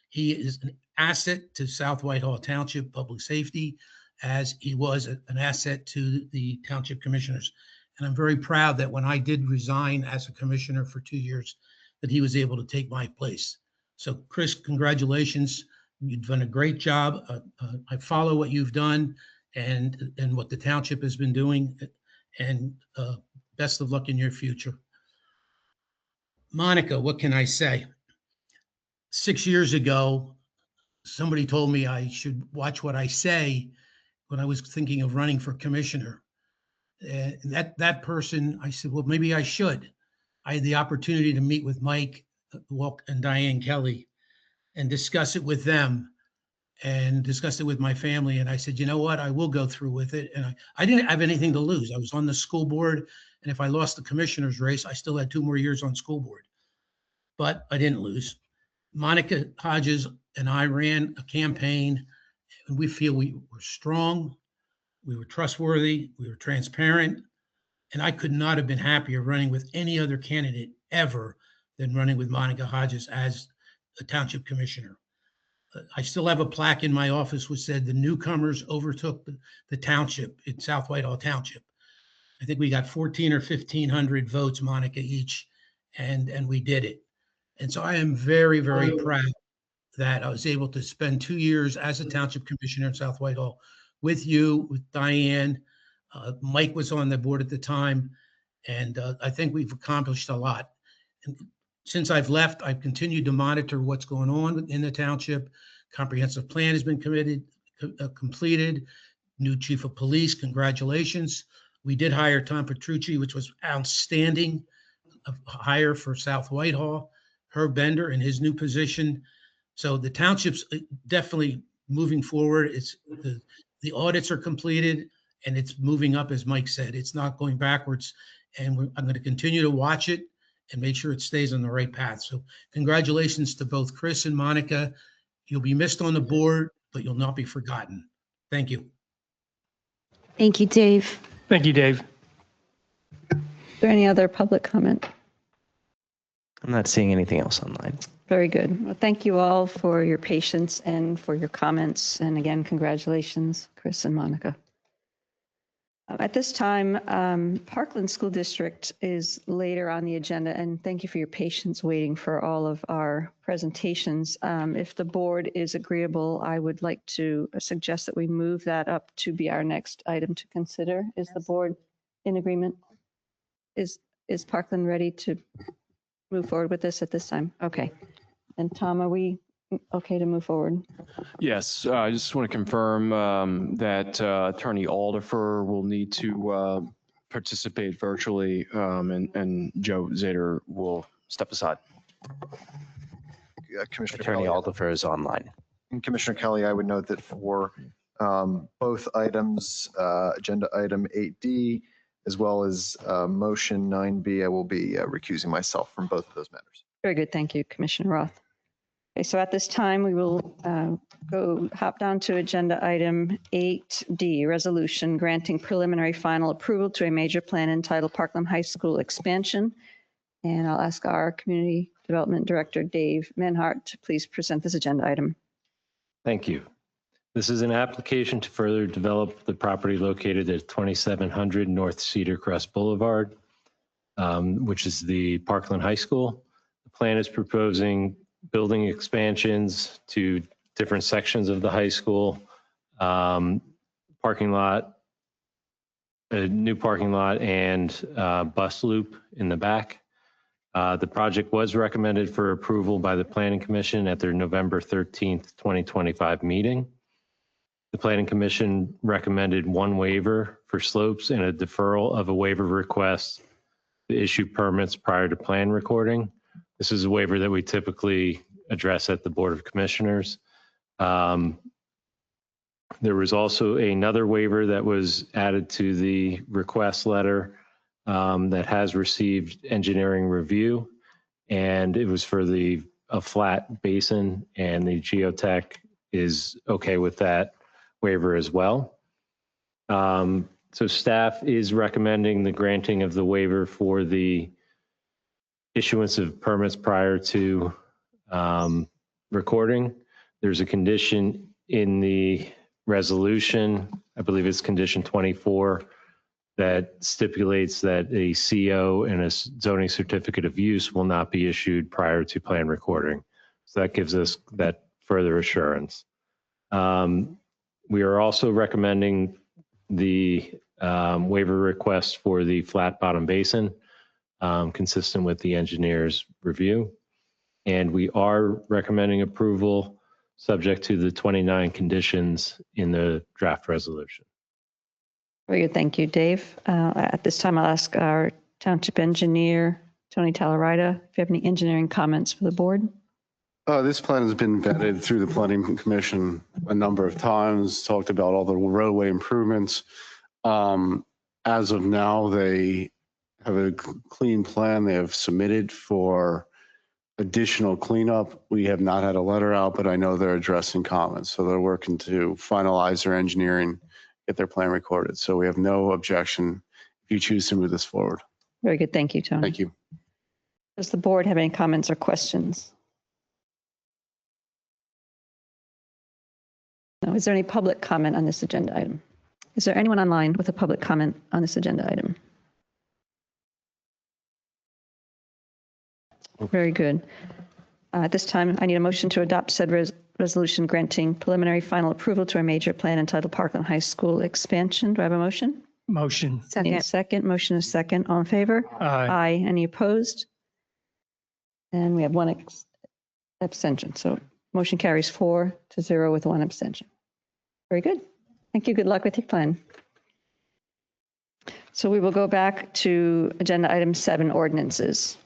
He is an asset to South Whitehall Township Public Safety, as he was an asset to the township commissioners. And I'm very proud that when I did resign as a commissioner for 2 years, that he was able to take my place. So Chris, congratulations. You've done a great job. I follow what you've done and what the township has been doing, and best of luck in your future. Monica, what can I say? 6 years ago, somebody told me I should watch what I say when I was thinking of running for commissioner. And that person, I said, well, maybe I should. I had the opportunity to meet with Mike and Diane Kelly and discuss it with them and discuss it with my family. And I said, you know what, I will go through with it. And I didn't have anything to lose. I was on the school board. And if I lost the commissioner's race, I still had 2 more years on school board. But I didn't lose. Monica Hodges and I ran a campaign, and we feel we were strong, we were trustworthy, we were transparent, and I could not have been happier running with any other candidate ever than running with Monica Hodges as a township commissioner. I still have a plaque in my office which said the newcomers overtook the township in South Whitehall Township. I think we got 14 or 1,500 votes, Monica, each, and we did it. And so I am very, very proud that I was able to spend 2 years as a township commissioner in South Whitehall with you, with Diane. Mike was on the board at the time, and I think we've accomplished a lot. And since I've left, I've continued to monitor what's going on in the township. Comprehensive plan has been completed. New chief of police, congratulations. We did hire Tom Petrucci, which was outstanding hire for South Whitehall. Herb Bender in his new position. So the township's definitely moving forward. It's the audits are completed and it's moving up, as Mike said. It's not going backwards. And I'm going to continue to watch it and make sure it stays on the right path. So congratulations to both Chris and Monica. You'll be missed on the board, but you'll not be forgotten. Thank you. Thank you, Dave. Thank you, Dave. Is there any other public comment? I'm not seeing anything else online. Very good. Well, thank you all for your patience and for your comments. And again, congratulations, Chris and Monica. At this time, Parkland School District is later on the agenda, and thank you for your patience waiting for all of our presentations. If the board is agreeable, I would like to suggest that we move that up to be our next item to consider. Is the board in agreement? Is Parkland ready to move forward with this at this time? Okay. And Tom, are we okay to move forward? Yes, I just want to confirm that Attorney Aldifer will need to participate virtually, and Joe Zader will step aside. Commissioner Attorney Kelly. Aldifer is online. And Commissioner Kelly, I would note that for both items, agenda item 8D, as well as motion 9B, I will be recusing myself from both of those matters. Very good. Thank you, Commissioner Roth. Okay, so at this time, we will hop down to agenda item 8D, resolution granting preliminary final approval to a major plan entitled Parkland High School Expansion. And I'll ask our Community Development Director, Dave Menhart, to please present this agenda item. Thank you. This is an application to further develop the property located at 2700 North Cedar Crest Boulevard, which is the Parkland High School. The plan is proposing building expansions to different sections of the high school, parking lot, a new parking lot, and bus loop in the back. The project was recommended for approval by the Planning Commission at their November 13th, 2025 meeting. The Planning Commission recommended one waiver for slopes and a deferral of a waiver request to issue permits prior to plan recording. This is a waiver that we typically address at the Board of Commissioners. There was also another waiver that was added to the request letter that has received engineering review, and it was for a flat basin, and the geotech is okay with that waiver as well. So staff is recommending the granting of the waiver for the issuance of permits prior to recording. There's a condition in the resolution, I believe it's condition 24, that stipulates that a CO and a zoning certificate of use will not be issued prior to plan recording. So that gives us that further assurance. We are also recommending the waiver request for the flat bottom basin, consistent with the engineer's review. And we are recommending approval subject to the 29 conditions in the draft resolution. Very good. Thank you, Dave. At this time, I'll ask our Township Engineer, Tony Talarida, if you have any engineering comments for the board. This plan has been vetted through the Planning Commission a number of times, talked about all the roadway improvements. As of now, they have a clean plan they have submitted for additional cleanup. We have not had a letter out, but I know they're addressing comments. So they're working to finalize their engineering, get their plan recorded. So we have no objection if you choose to move this forward. Very good. Thank you, Tony. Thank you. Does the board have any comments or questions? No. Is there any public comment on this agenda item? Is there anyone online with a public comment on this agenda item? Very good. At this time, I need a motion to adopt said resolution granting preliminary final approval to a major plan entitled Parkland High School expansion. Do I have a motion? Motion. Need a second. Motion is second. All in favor? Aye. Any opposed? And we have one abstention. So motion carries 4-0 with one abstention. Very good. Thank you. Good luck with your plan. So we will go back to agenda item 7, ordinances.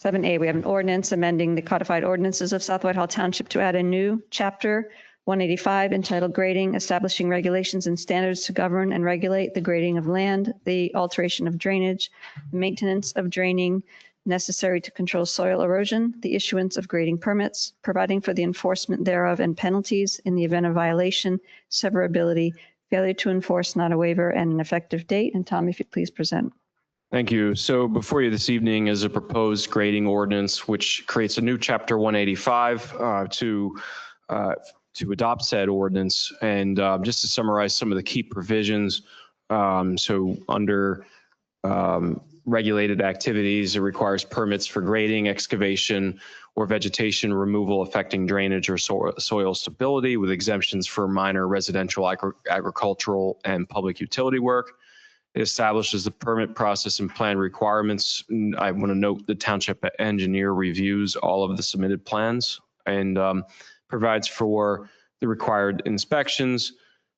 7A, we have an ordinance amending the codified ordinances of South Whitehall Township to add a new chapter 185 entitled Grading, establishing regulations and standards to govern and regulate the grading of land, the alteration of drainage, maintenance of draining necessary to control soil erosion, the issuance of grading permits, providing for the enforcement thereof and penalties in the event of violation, severability, failure to enforce, not a waiver, and an effective date. And Tom, if you'd please present. Thank you. So before you this evening is a proposed grading ordinance, which creates a new chapter 185 to adopt said ordinance. And just to summarize some of the key provisions, so under regulated activities, it requires permits for grading, excavation, or vegetation removal affecting drainage or soil stability, with exemptions for minor residential, agricultural, and public utility work. It establishes the permit process and plan requirements. I want to note the township engineer reviews all of the submitted plans and provides for the required inspections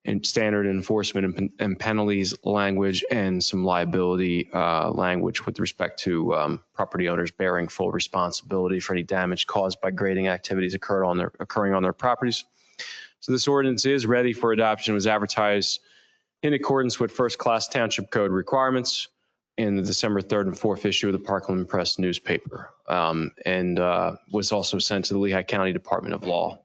and standard enforcement and penalties language, and some liability language with respect to property owners bearing full responsibility for any damage caused by grading activities occurring on their properties. So this ordinance is ready for adoption. It was advertised in accordance with first-class township code requirements in the December 3rd and 4th issue of the Parkland Press newspaper, and was also sent to the Lehigh County Department of Law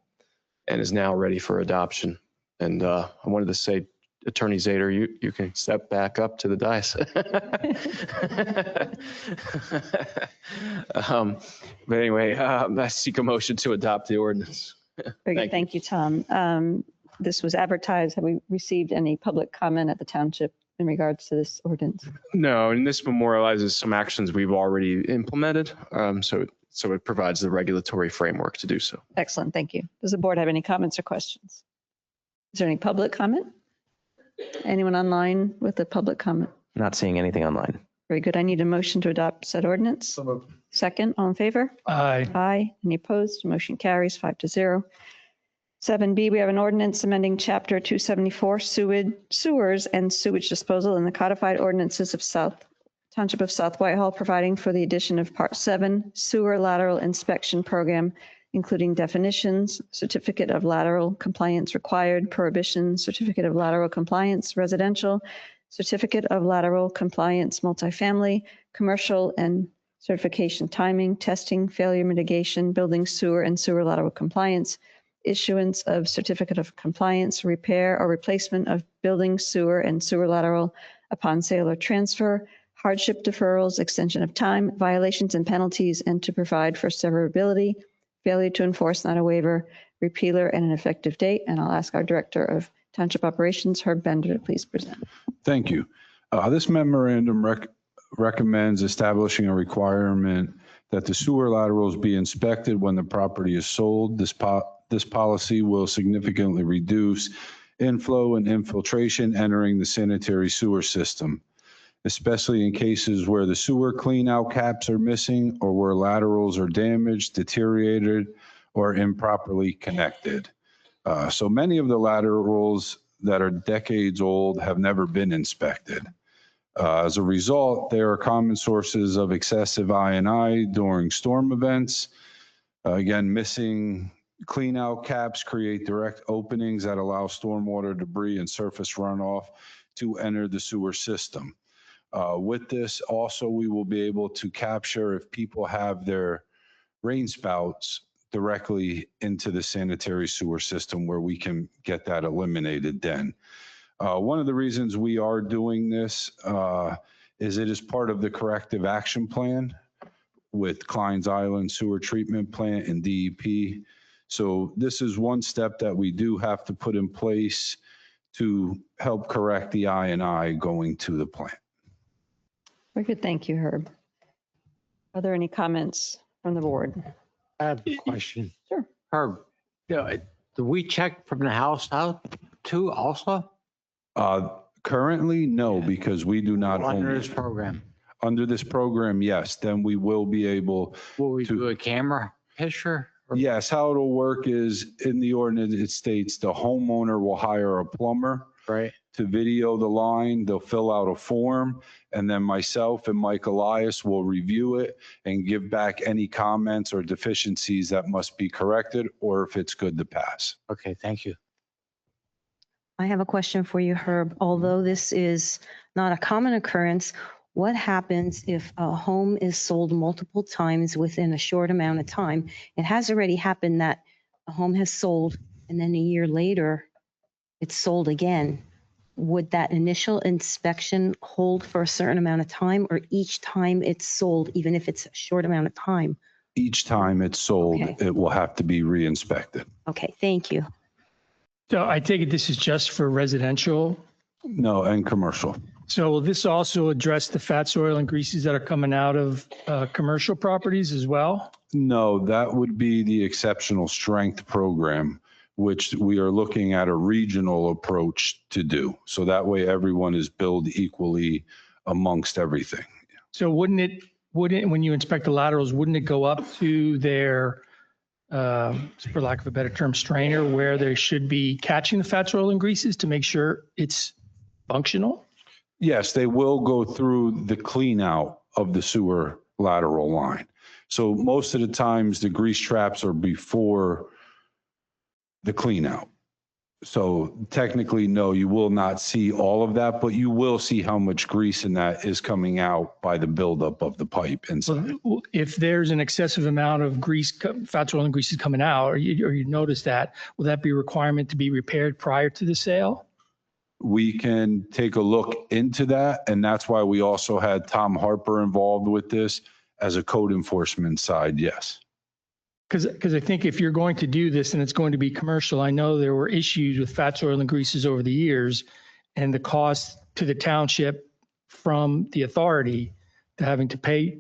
and is now ready for adoption. And I wanted to say, Attorney Zader, you can step back up to the dais. But anyway, I seek a motion to adopt the ordinance. Very good. Thank you, Tom. This was advertised. Have we received any public comment at the township in regards to this ordinance? No, and this memorializes some actions we've already implemented. So it provides the regulatory framework to do so. Excellent. Thank you. Does the board have any comments or questions? Is there any public comment? Anyone online with a public comment? Not seeing anything online. Very good. I need a motion to adopt said ordinance. So moved. Second, all in favor? Aye. Aye. Any opposed? Motion carries 5-0. 7B, we have an ordinance amending Chapter 274 sewers and sewage disposal in the codified ordinances of Township of South Whitehall, providing for the addition of Part 7 sewer lateral inspection program, including definitions, certificate of lateral compliance required, prohibition, certificate of lateral compliance residential, certificate of lateral compliance multifamily, commercial, and certification timing, testing, failure mitigation, building sewer and sewer lateral compliance, issuance of certificate of compliance, repair or replacement of building sewer and sewer lateral upon sale or transfer, hardship deferrals, extension of time, violations and penalties, and to provide for severability, failure to enforce, not a waiver, repealer, and an effective date. And I'll ask our Director of Township Operations, Herb Bender, to please present. Thank you. This memorandum recommends establishing a requirement that the sewer laterals be inspected when the property is sold. This policy will significantly reduce inflow and infiltration entering the sanitary sewer system, especially in cases where the sewer clean-out caps are missing or where laterals are damaged, deteriorated, or improperly connected. So many of the laterals that are decades old have never been inspected. As a result, there are common sources of excessive I&I during storm events. Again, missing clean-out caps create direct openings that allow stormwater debris and surface runoff to enter the sewer system. With this, also, we will be able to capture if people have their rain spouts directly into the sanitary sewer system where we can get that eliminated then. One of the reasons we are doing this is it is part of the corrective action plan with Klein's Island Sewer Treatment Plant and DEP. So this is one step that we do have to put in place to help correct the I&I going to the plant. Very good. Thank you, Herb. Are there any comments from the board? I have a question. Sure. Herb, do we check from the house out too also? Currently, no, because we do not own Under it. this program? Under this program, yes, then we will be able Will we to do a camera picture? Yes, how it'll work is in the ordinance, it states the homeowner will hire a plumber Right. to video the line. They'll fill out a form, and then myself and Mike Elias will review it and give back any comments or deficiencies that must be corrected, or if it's good to pass. Okay, thank you. I have a question for you, Herb. Although this is not a common occurrence, what happens if a home is sold multiple times within a short amount of time? It has already happened that a home has sold and then a year later it's sold again. Would that initial inspection hold for a certain amount of time, or each time it's sold, even if it's a short amount of time? Each time it's sold, Okay. it will have to be re-inspected. Okay, thank you. So I take it this is just for residential. No, and commercial. So will this also address the fat soil and greases that are coming out of commercial properties as well? No, that would be the exceptional strength program, which we are looking at a regional approach to do. So that way everyone is billed equally amongst everything. So wouldn't when you inspect the laterals, wouldn't it go up to their, for lack of a better term, strainer, where they should be catching the fat soil and greases to make sure it's functional? Yes, they will go through the clean out of the sewer lateral line. So most of the times the grease traps are before the clean out. So technically, no, you will not see all of that, but you will see how much grease in that is coming out by the buildup of the pipe inside. Well, if there's an excessive amount of grease, fat soil and greases coming out, or you notice that, will that be a requirement to be repaired prior to the sale? We can take a look into that, and that's why we also had Tom Harper involved with this as a code enforcement side, yes. Because I think if you're going to do this and it's going to be commercial, I know there were issues with fat soil and greases over the years, and the cost to the township from the authority to having to pay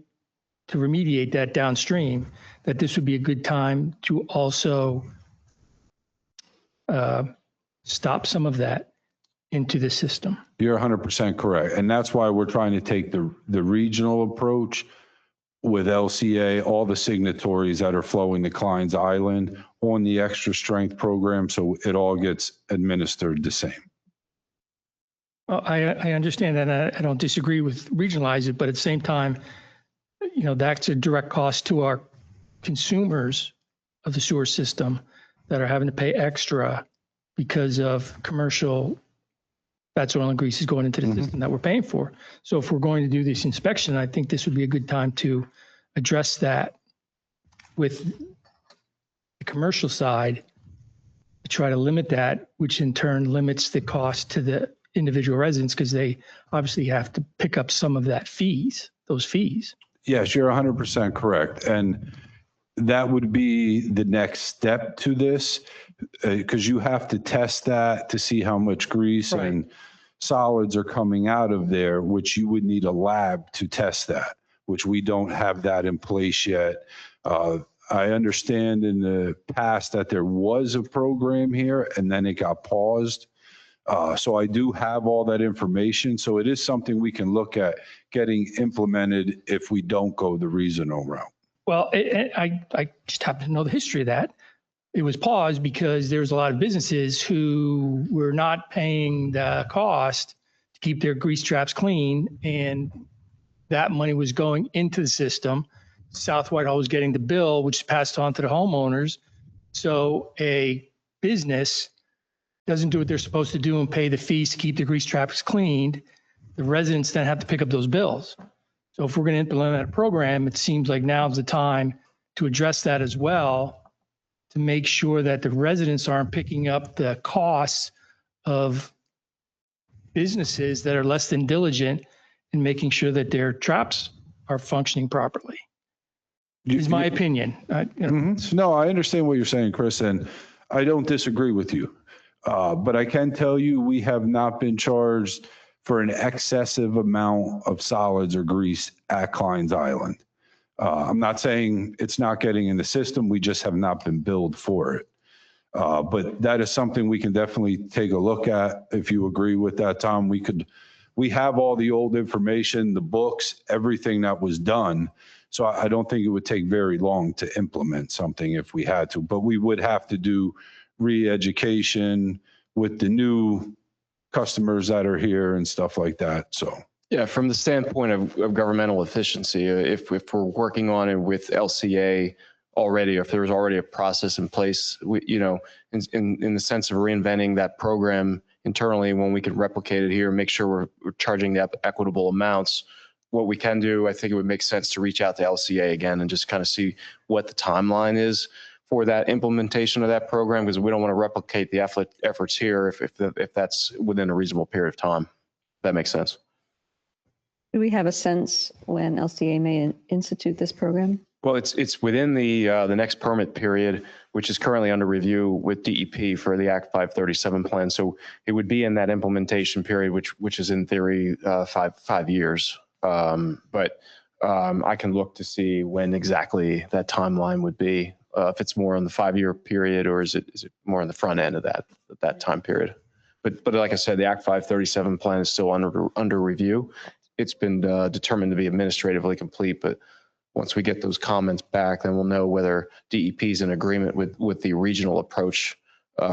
to remediate that downstream, that this would be a good time to also stop some of that into the system. You're 100% correct. And that's why we're trying to take the regional approach with LCA, all the signatories that are flowing to Klein's Island on the extra strength program. So it all gets administered the same. Well, I understand that. I don't disagree with regionalize it, but at the same time, you know, that's a direct cost to our consumers of the sewer system that are having to pay extra because of commercial fat soil and grease is going into the system that we're paying for. So if we're going to do this inspection, I think this would be a good time to address that with the commercial side, to try to limit that, which in turn limits the cost to the individual residents, because they obviously have to pick up some of those fees. Yes, you're 100% correct. And that would be the next step to this, because you have to test that to see how much grease and solids are coming out of there, which you would need a lab to test that, which we don't have that in place yet. I understand in the past that there was a program here and then it got paused. So I do have all that information. So it is something we can look at getting implemented if we don't go the regional route. Well, I just happen to know the history of that. It was paused because there was a lot of businesses who were not paying the cost to keep their grease traps clean, and that money was going into the system. South Whitehall was getting the bill, which is passed on to the homeowners. So a business doesn't do what they're supposed to do and pay the fees to keep the grease traps cleaned. The residents then have to pick up those bills. So if we're going to implement a program, it seems like now's the time to address that as well, to make sure that the residents aren't picking up the costs of businesses that are less than diligent in making sure that their traps are functioning properly. Is my opinion. No, I understand what you're saying, Chris, and I don't disagree with you. But I can tell you, we have not been charged for an excessive amount of solids or grease at Klein's Island. I'm not saying it's not getting in the system. We just have not been billed for it. But that is something we can definitely take a look at. If you agree with that, Tom, we have all the old information, the books, everything that was done. So I don't think it would take very long to implement something if we had to, but we would have to do re-education with the new customers that are here and stuff like that. So. Yeah, from the standpoint of governmental efficiency, if we're working on it with LCA already, or if there's already a process in place, in the sense of reinventing that program internally, when we can replicate it here, make sure we're charging the equitable amounts. What we can do, I think it would make sense to reach out to LCA again and just kind of see what the timeline is for that implementation of that program, because we don't want to replicate the efforts here if that's within a reasonable period of time. If that makes sense. Do we have a sense when LCA may institute this program? Well, it's within the next permit period, which is currently under review with DEP for the Act 537 plan. So it would be in that implementation period, which is in theory 5 years. But I can look to see when exactly that timeline would be, if it's more on the 5-year period, or is it more on the front end of that time period. But like I said, the Act 537 plan is still under review. It's been determined to be administratively complete, but once we get those comments back, then we'll know whether DEP is in agreement with the regional approach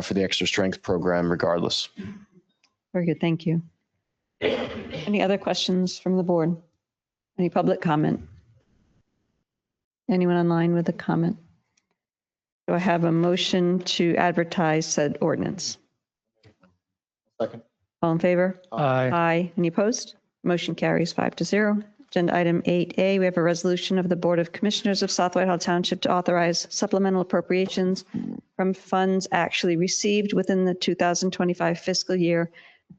for the extra strength program regardless. Very good, thank you. Any other questions from the board? Any public comment? Anyone online with a comment? Do I have a motion to advertise said ordinance? Second. All in favor? Aye. Aye. Any opposed? Motion carries 5-0. Agenda item 8A, we have a resolution of the Board of Commissioners of South Whitehall Township to authorize supplemental appropriations from funds actually received within the 2025 fiscal year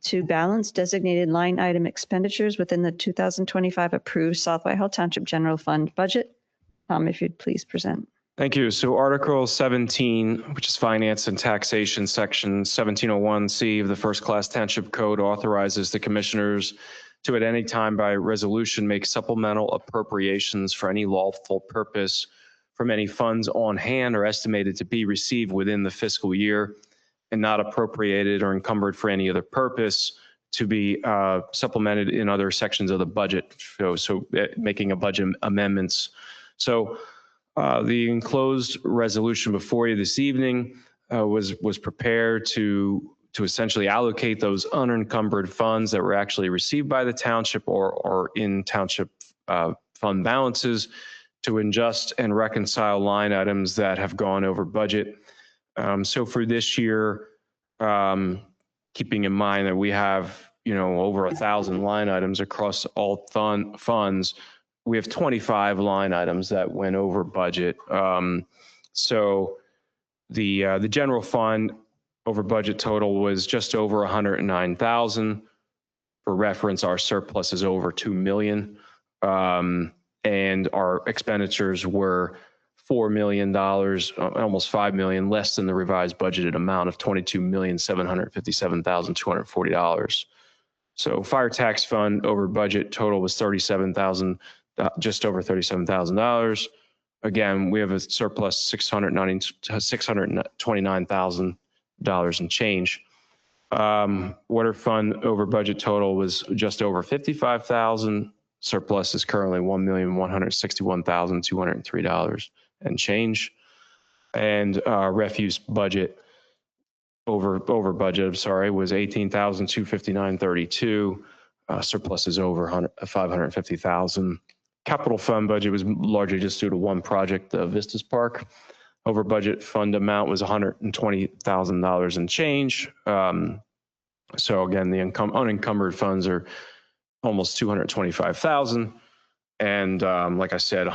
to balance designated line item expenditures within the 2025 approved South Whitehall Township General Fund budget. Tom, if you'd please present. Thank you. So Article 17, which is Finance and Taxation, Section 1701C of the First Class Township Code, authorizes the commissioners to at any time by resolution make supplemental appropriations for any lawful purpose from any funds on hand or estimated to be received within the fiscal year and not appropriated or encumbered for any other purpose to be supplemented in other sections of the budget. So making a budget amendments. So the enclosed resolution before you this evening was prepared to essentially allocate those unencumbered funds that were actually received by the township or in township fund balances to adjust and reconcile line items that have gone over budget. So for this year, keeping in mind that we have, over 1,000 line items across all funds, we have 25 line items that went over budget. So the general fund over budget total was just over 109,000. For reference, our surplus is over 2 million. And our expenditures were $4 million, almost $5 million, less than the revised budgeted amount of $22,757,240. So fire tax fund over budget total was $37,000, just over $37,000. Again, we have a surplus $629,000 and change. Water fund over budget total was just over $55,000. Surplus is currently $1,161,203 and change. And refuse budget over budget, I'm sorry, was $18,259.32. Surplus is over $550,000. Capital fund budget was largely just due to one project, Vistas Park. Over budget fund amount was $120,000 and change. So again, the unencumbered funds are almost $225,000. And like I said,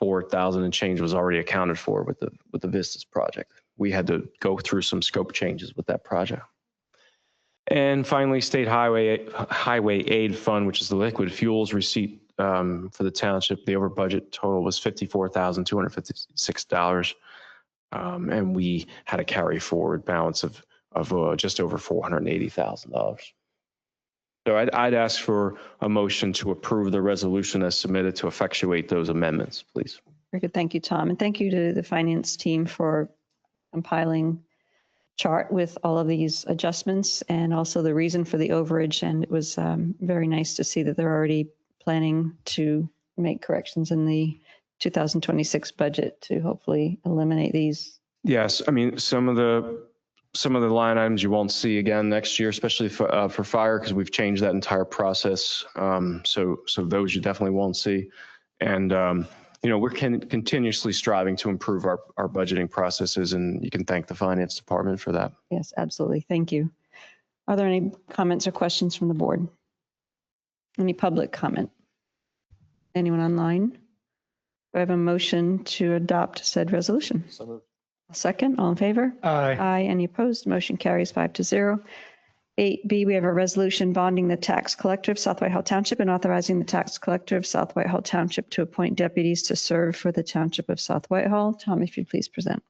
$4,000 and change was already accounted for with the Vistas project. We had to go through some scope changes with that project. And finally, State Highway Aid Fund, which is the liquid fuels receipt for the township. The over budget total was $54,256. And we had a carry forward balance of just over $480,000. So I'd ask for a motion to approve the resolution as submitted to effectuate those amendments, please. Very good. Thank you, Tom. And thank you to the finance team for compiling chart with all of these adjustments and also the reason for the overage. And it was very nice to see that they're already planning to make corrections in the 2026 budget to hopefully eliminate these. Yes, I mean, some of the line items you won't see again next year, especially for fire, because we've changed that entire process. So those you definitely won't see. And, we're continuously striving to improve our budgeting processes, and you can thank the finance department for that. Yes, absolutely. Thank you. Are there any comments or questions from the board? Any public comment? Anyone online? Do I have a motion to adopt said resolution? So moved. Second, all in favor? Aye. Aye. Any opposed? Motion carries 5-0. 8B, we have a resolution bonding the tax collector of South Whitehall Township and authorizing the tax collector of South Whitehall Township to appoint deputies to serve for the Township of South Whitehall. Tom, if you'd please present.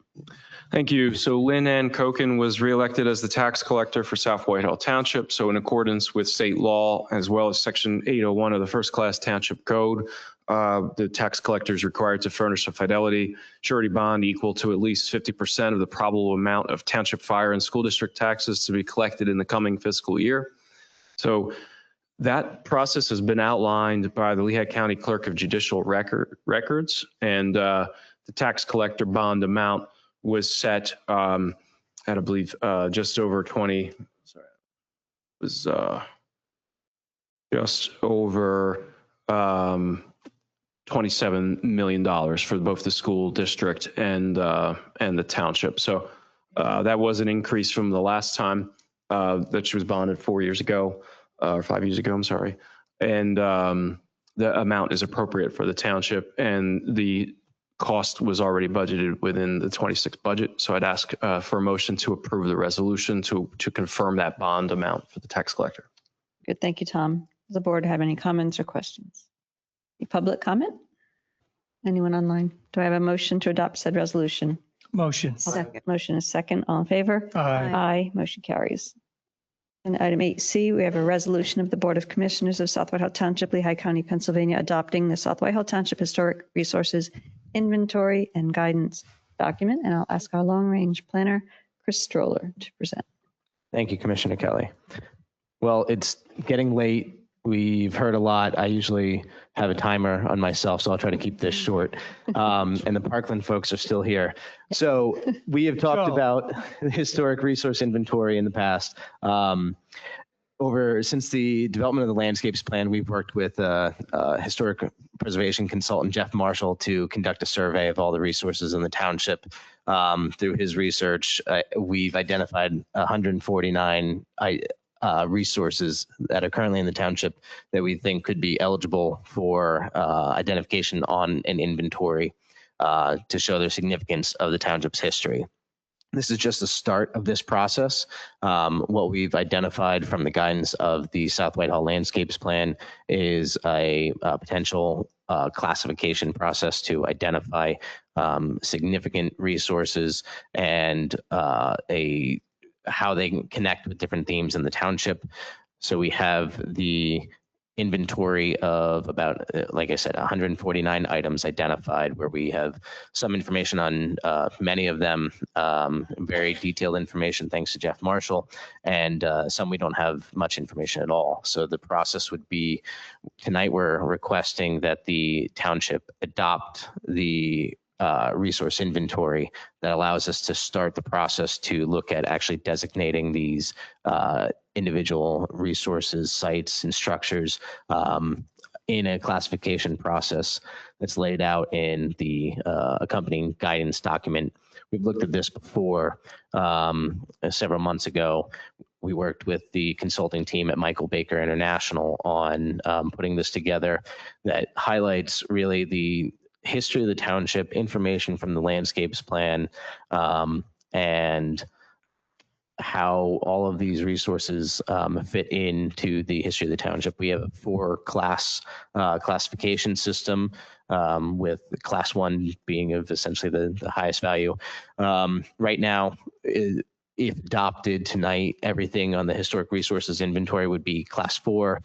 Thank you. So Lynn Ann Koken was reelected as the tax collector for South Whitehall Township. So in accordance with state law, as well as Section 801 of the First Class Township Code, the tax collector is required to furnish a fidelity surety bond equal to at least 50% of the probable amount of township fire and school district taxes to be collected in the coming fiscal year. So that process has been outlined by the Lehigh County Clerk of Judicial Records, and the tax collector bond amount was set at, I believe, just over 20. Sorry, it was just over $27 million for both the school district and the township. So that was an increase from the last time that she was bonded 4 years ago, or 5 years ago, I'm sorry. And the amount is appropriate for the township, and the cost was already budgeted within the 26 budget. So I'd ask for a motion to approve the resolution to confirm that bond amount for the tax collector. Good. Thank you, Tom. Does the board have any comments or questions? Any public comment? Anyone online? Do I have a motion to adopt said resolution? Motion. Second. Motion is second. All in favor? Aye. Aye. Motion carries. And item 8C, we have a resolution of the Board of Commissioners of South Whitehall Township, Lehigh County, Pennsylvania, adopting the South Whitehall Township Historic Resources Inventory and Guidance document. And I'll ask our long-range planner, Chris Stroller, to present. Thank you, Commissioner Kelly. Well, it's getting late. We've heard a lot. I usually have a timer on myself, so I'll try to keep this short. And the Parkland folks are still here. So we have talked about historic resource inventory in the past. Since the development of the landscapes plan, we've worked with historic preservation consultant Jeff Marshall to conduct a survey of all the resources in the township. Through his research, we've identified 149 resources that are currently in the township that we think could be eligible for identification on an inventory to show the significance of the township's history. This is just the start of this process. What we've identified from the guidance of the South Whitehall Landscapes Plan is a potential classification process to identify significant resources and how they can connect with different themes in the township. So we have the inventory of about, like I said, 149 items identified, where we have some information on many of them, very detailed information thanks to Jeff Marshall, and some we don't have much information at all. So the process would be, tonight we're requesting that the township adopt the resource inventory that allows us to start the process to look at actually designating these individual resources, sites, and structures in a classification process that's laid out in the accompanying guidance document. We've looked at this before several months ago. We worked with the consulting team at Michael Baker International on putting this together that highlights really the history of the township, information from the landscapes plan, and how all of these resources fit into the history of the township. We have a 4-class classification system, with class 1 being of essentially the highest value. Right now, if adopted tonight, everything on the historic resources inventory would be class 4,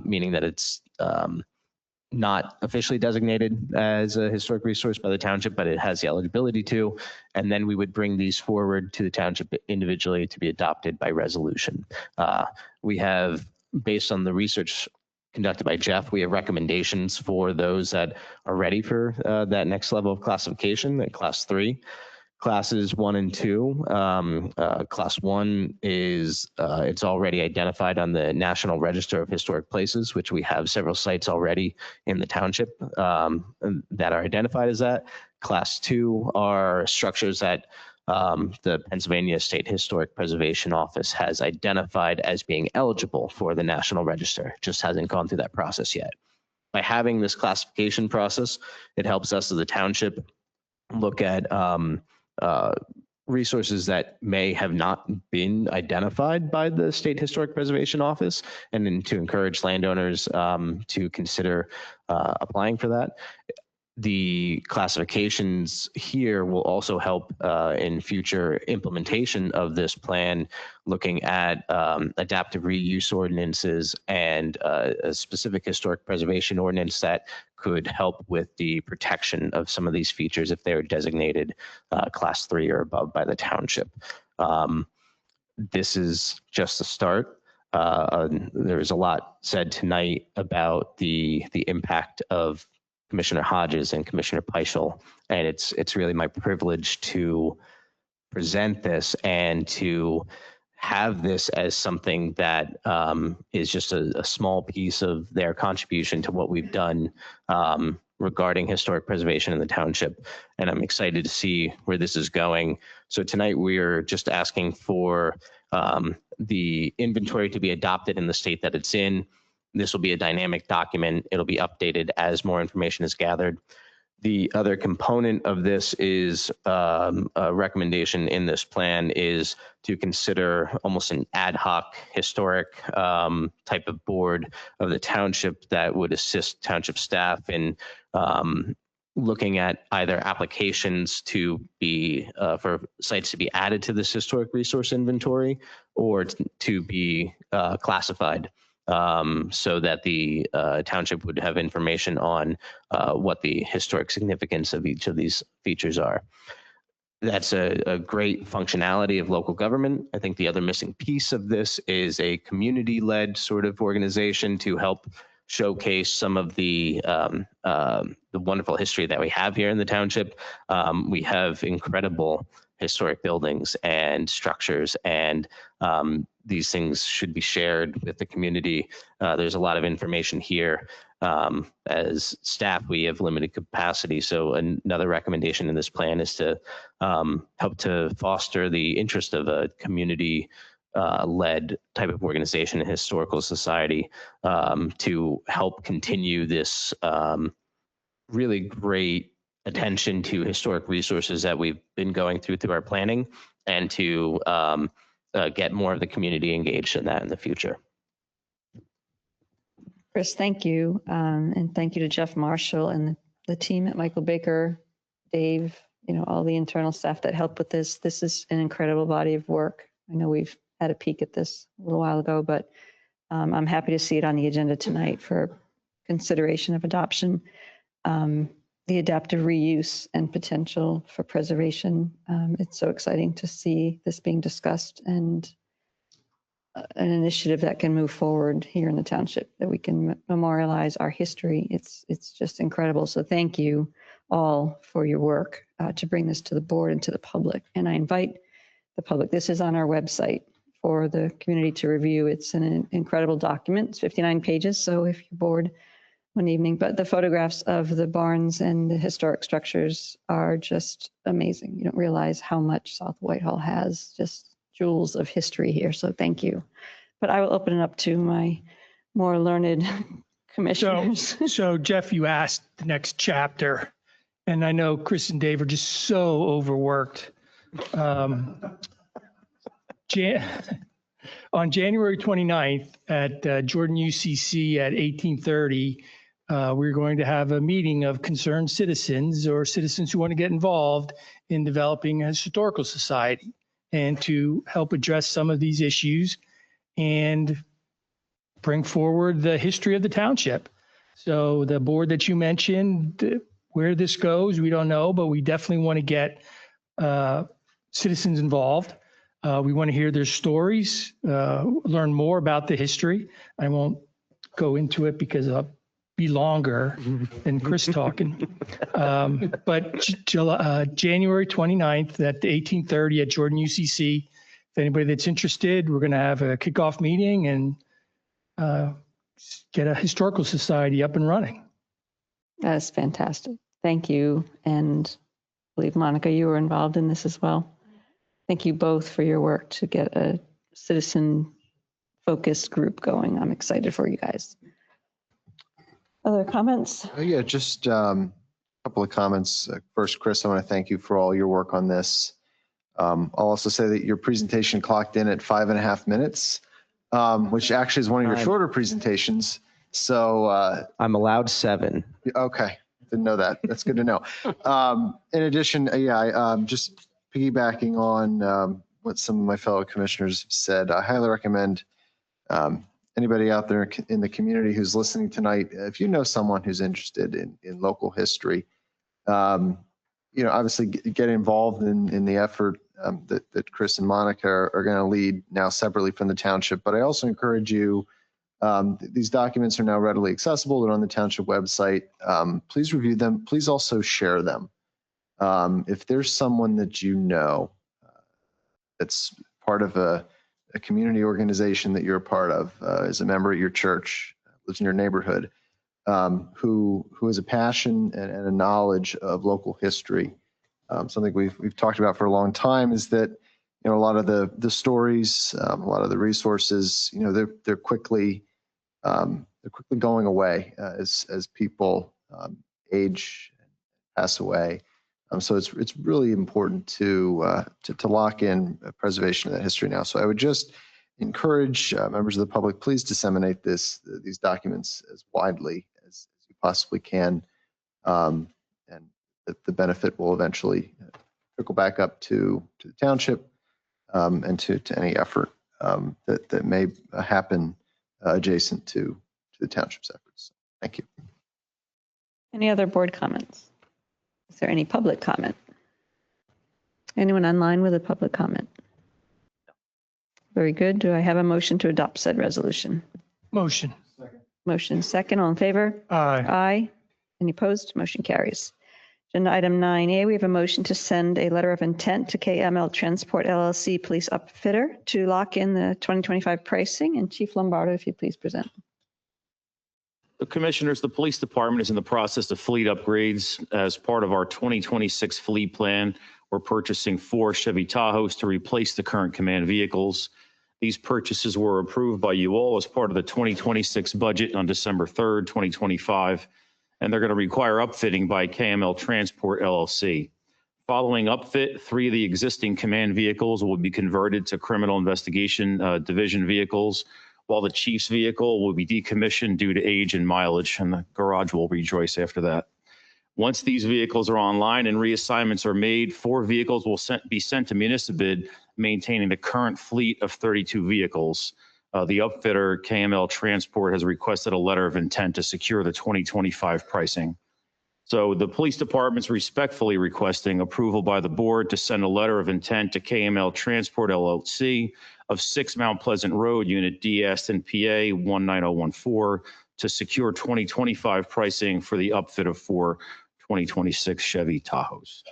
meaning that it's not officially designated as a historic resource by the township, but it has the eligibility to. And then we would bring these forward to the township individually to be adopted by resolution. We have, based on the research conducted by Jeff, we have recommendations for those that are ready for that next level of classification, at class 3. Classes 1 and 2. Class 1 is it's already identified on the National Register of Historic Places, which we have several sites already in the township that are identified as that. Class 2 are structures that the Pennsylvania State Historic Preservation Office has identified as being eligible for the National Register. It just hasn't gone through that process yet. By having this classification process, it helps us as a township look at resources that may have not been identified by the State Historic Preservation Office, and then to encourage landowners to consider applying for that. The classifications here will also help in future implementation of this plan, looking at adaptive reuse ordinances and a specific historic preservation ordinance that could help with the protection of some of these features if they're designated class 3 or above by the township. This is just the start. There's a lot said tonight about the impact of Commissioner Hodges and Commissioner Peischel, and it's really my privilege to present this and to have this as something that is just a small piece of their contribution to what we've done regarding historic preservation in the township. And I'm excited to see where this is going. So tonight we're just asking for the inventory to be adopted in the state that it's in. This will be a dynamic document. It'll be updated as more information is gathered. The other component of this is a recommendation in this plan is to consider almost an ad hoc historic type of board of the township that would assist township staff in looking at either applications to be for sites to be added to this historic resource inventory or to be classified. So that the township would have information on what the historic significance of each of these features are. That's a great functionality of local government. I think the other missing piece of this is a community-led sort of organization to help showcase some of the wonderful history that we have here in the township. We have incredible historic buildings and structures, and these things should be shared with the community. There's a lot of information here. As staff, we have limited capacity, so another recommendation in this plan is to help to foster the interest of a community led type of organization, a historical society, to help continue this really great attention to historic resources that we've been going through our planning, and to get more of the community engaged in that in the future. Chris, thank you. And thank you to Jeff Marshall and the team at Michael Baker, Dave, all the internal staff that helped with this. This is an incredible body of work. I know we've had a peek at this a little while ago, but I'm happy to see it on the agenda tonight for consideration of adoption. The adaptive reuse and potential for preservation. It's so exciting to see this being discussed, and an initiative that can move forward here in the township, that we can memorialize our history. It's just incredible. So thank you all for your work to bring this to the board and to the public. And I invite the public, this is on our website for the community to review. It's an incredible document. It's 59 pages. So if you're bored one evening, but the photographs of the barns and the historic structures are just amazing. You don't realize how much South Whitehall has, just jewels of history here. So thank you. But I will open it up to my more learned commissioners. So Jeff, you asked the next chapter. And I know Chris and Dave are just so overworked. On January 29th at Jordan UCC at 1830, we're going to have a meeting of concerned citizens or citizens who want to get involved in developing a historical society and to help address some of these issues and bring forward the history of the township. So the board that you mentioned, where this goes, we don't know, but we definitely want to get citizens involved. We want to hear their stories, learn more about the history. I won't go into it because I'll be longer than Chris talking. But January 29th at 1830 at Jordan UCC, if anybody that's interested, we're going to have a kickoff meeting and get a historical society up and running. That is fantastic. Thank you. And I believe, Monica, you were involved in this as well. Thank you both for your work to get a citizen-focused group going. I'm excited for you guys. Other comments? Yeah, just a couple of comments. First, Chris, I want to thank you for all your work on this. I'll also say that your presentation clocked in at 5.5 minutes, which actually is one of your shorter presentations. So I'm allowed 7. Okay, didn't know that. That's good to know. In addition, just piggybacking on what some of my fellow commissioners said, I highly recommend anybody out there in the community who's listening tonight, if you know someone who's interested in local history, obviously get involved in the effort that Chris and Monica are going to lead now separately from the township. But I also encourage you, these documents are now readily accessible. They're on the township website. Please review them. Please also share them. If there's someone that you know that's part of a community organization that you're a part of, as a member at your church, lives in your neighborhood, who has a passion and a knowledge of local history, something we've talked about for a long time is that a lot of the stories, a lot of the resources, they're quickly going away as people age, pass away. So it's really important to lock in preservation of that history now. So I would just encourage members of the public, please disseminate these documents as widely as you possibly can, and the benefit will eventually trickle back up to the township and to any effort that may happen adjacent to the township's efforts. Thank you. Any other board comments? Is there any public comment? Anyone online with a public comment? Very good. Do I have a motion to adopt said resolution? Motion. Motion second. All in favor? Aye. Aye. Any opposed? Motion carries. Agenda item 9A, we have a motion to send a letter of intent to KML Transport LLC Police Upfitter to lock in the 2025 pricing. And Chief Lombardo, if you please present. The Commissioners, the Police Department is in the process of fleet upgrades. As part of our 2026 fleet plan, we're purchasing 4 Chevy Tahoes to replace the current command vehicles. These purchases were approved by you all as part of the 2026 budget on December 3rd, 2025, and they're going to require upfitting by KML Transport LLC. Following upfit, 3 of the existing command vehicles will be converted to criminal investigation division vehicles, while the chief's vehicle will be decommissioned due to age and mileage, and the garage will rejoice after that. Once these vehicles are online and reassignments are made, 4 vehicles will be sent to municipal, maintaining the current fleet of 32 vehicles. The upfitter, KML Transport, has requested a letter of intent to secure the 2025 pricing. So the police department's respectfully requesting approval by the board to send a letter of intent to KML Transport LLC of 6 Mount Pleasant Road, Unit D, Aston, PA 19014, to secure 2025 pricing for the upfit of 4 2026 Chevy Tahoes.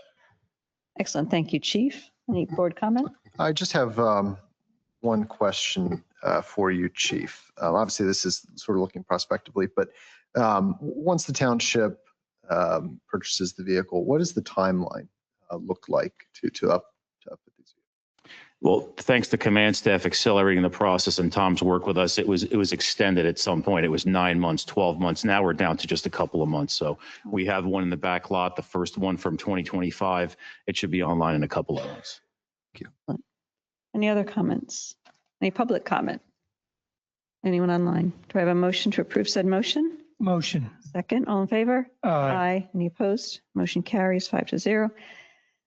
Excellent. Thank you, Chief. Any board comment? I just have one question for you, Chief. Obviously, this is sort of looking prospectively, but once the township purchases the vehicle, what does the timeline look like to upfit these vehicles? Well, thanks to command staff accelerating the process and Tom's work with us, it was extended at some point. It was 9 months, 12 months. Now we're down to just a couple of months. So we have one in the back lot, the first one from 2025. It should be online in a couple of months. Any other comments? Any public comment? Anyone online? Do I have a motion to approve said motion? Motion. Second, all in favor? Aye. Any opposed? Motion carries 5-0.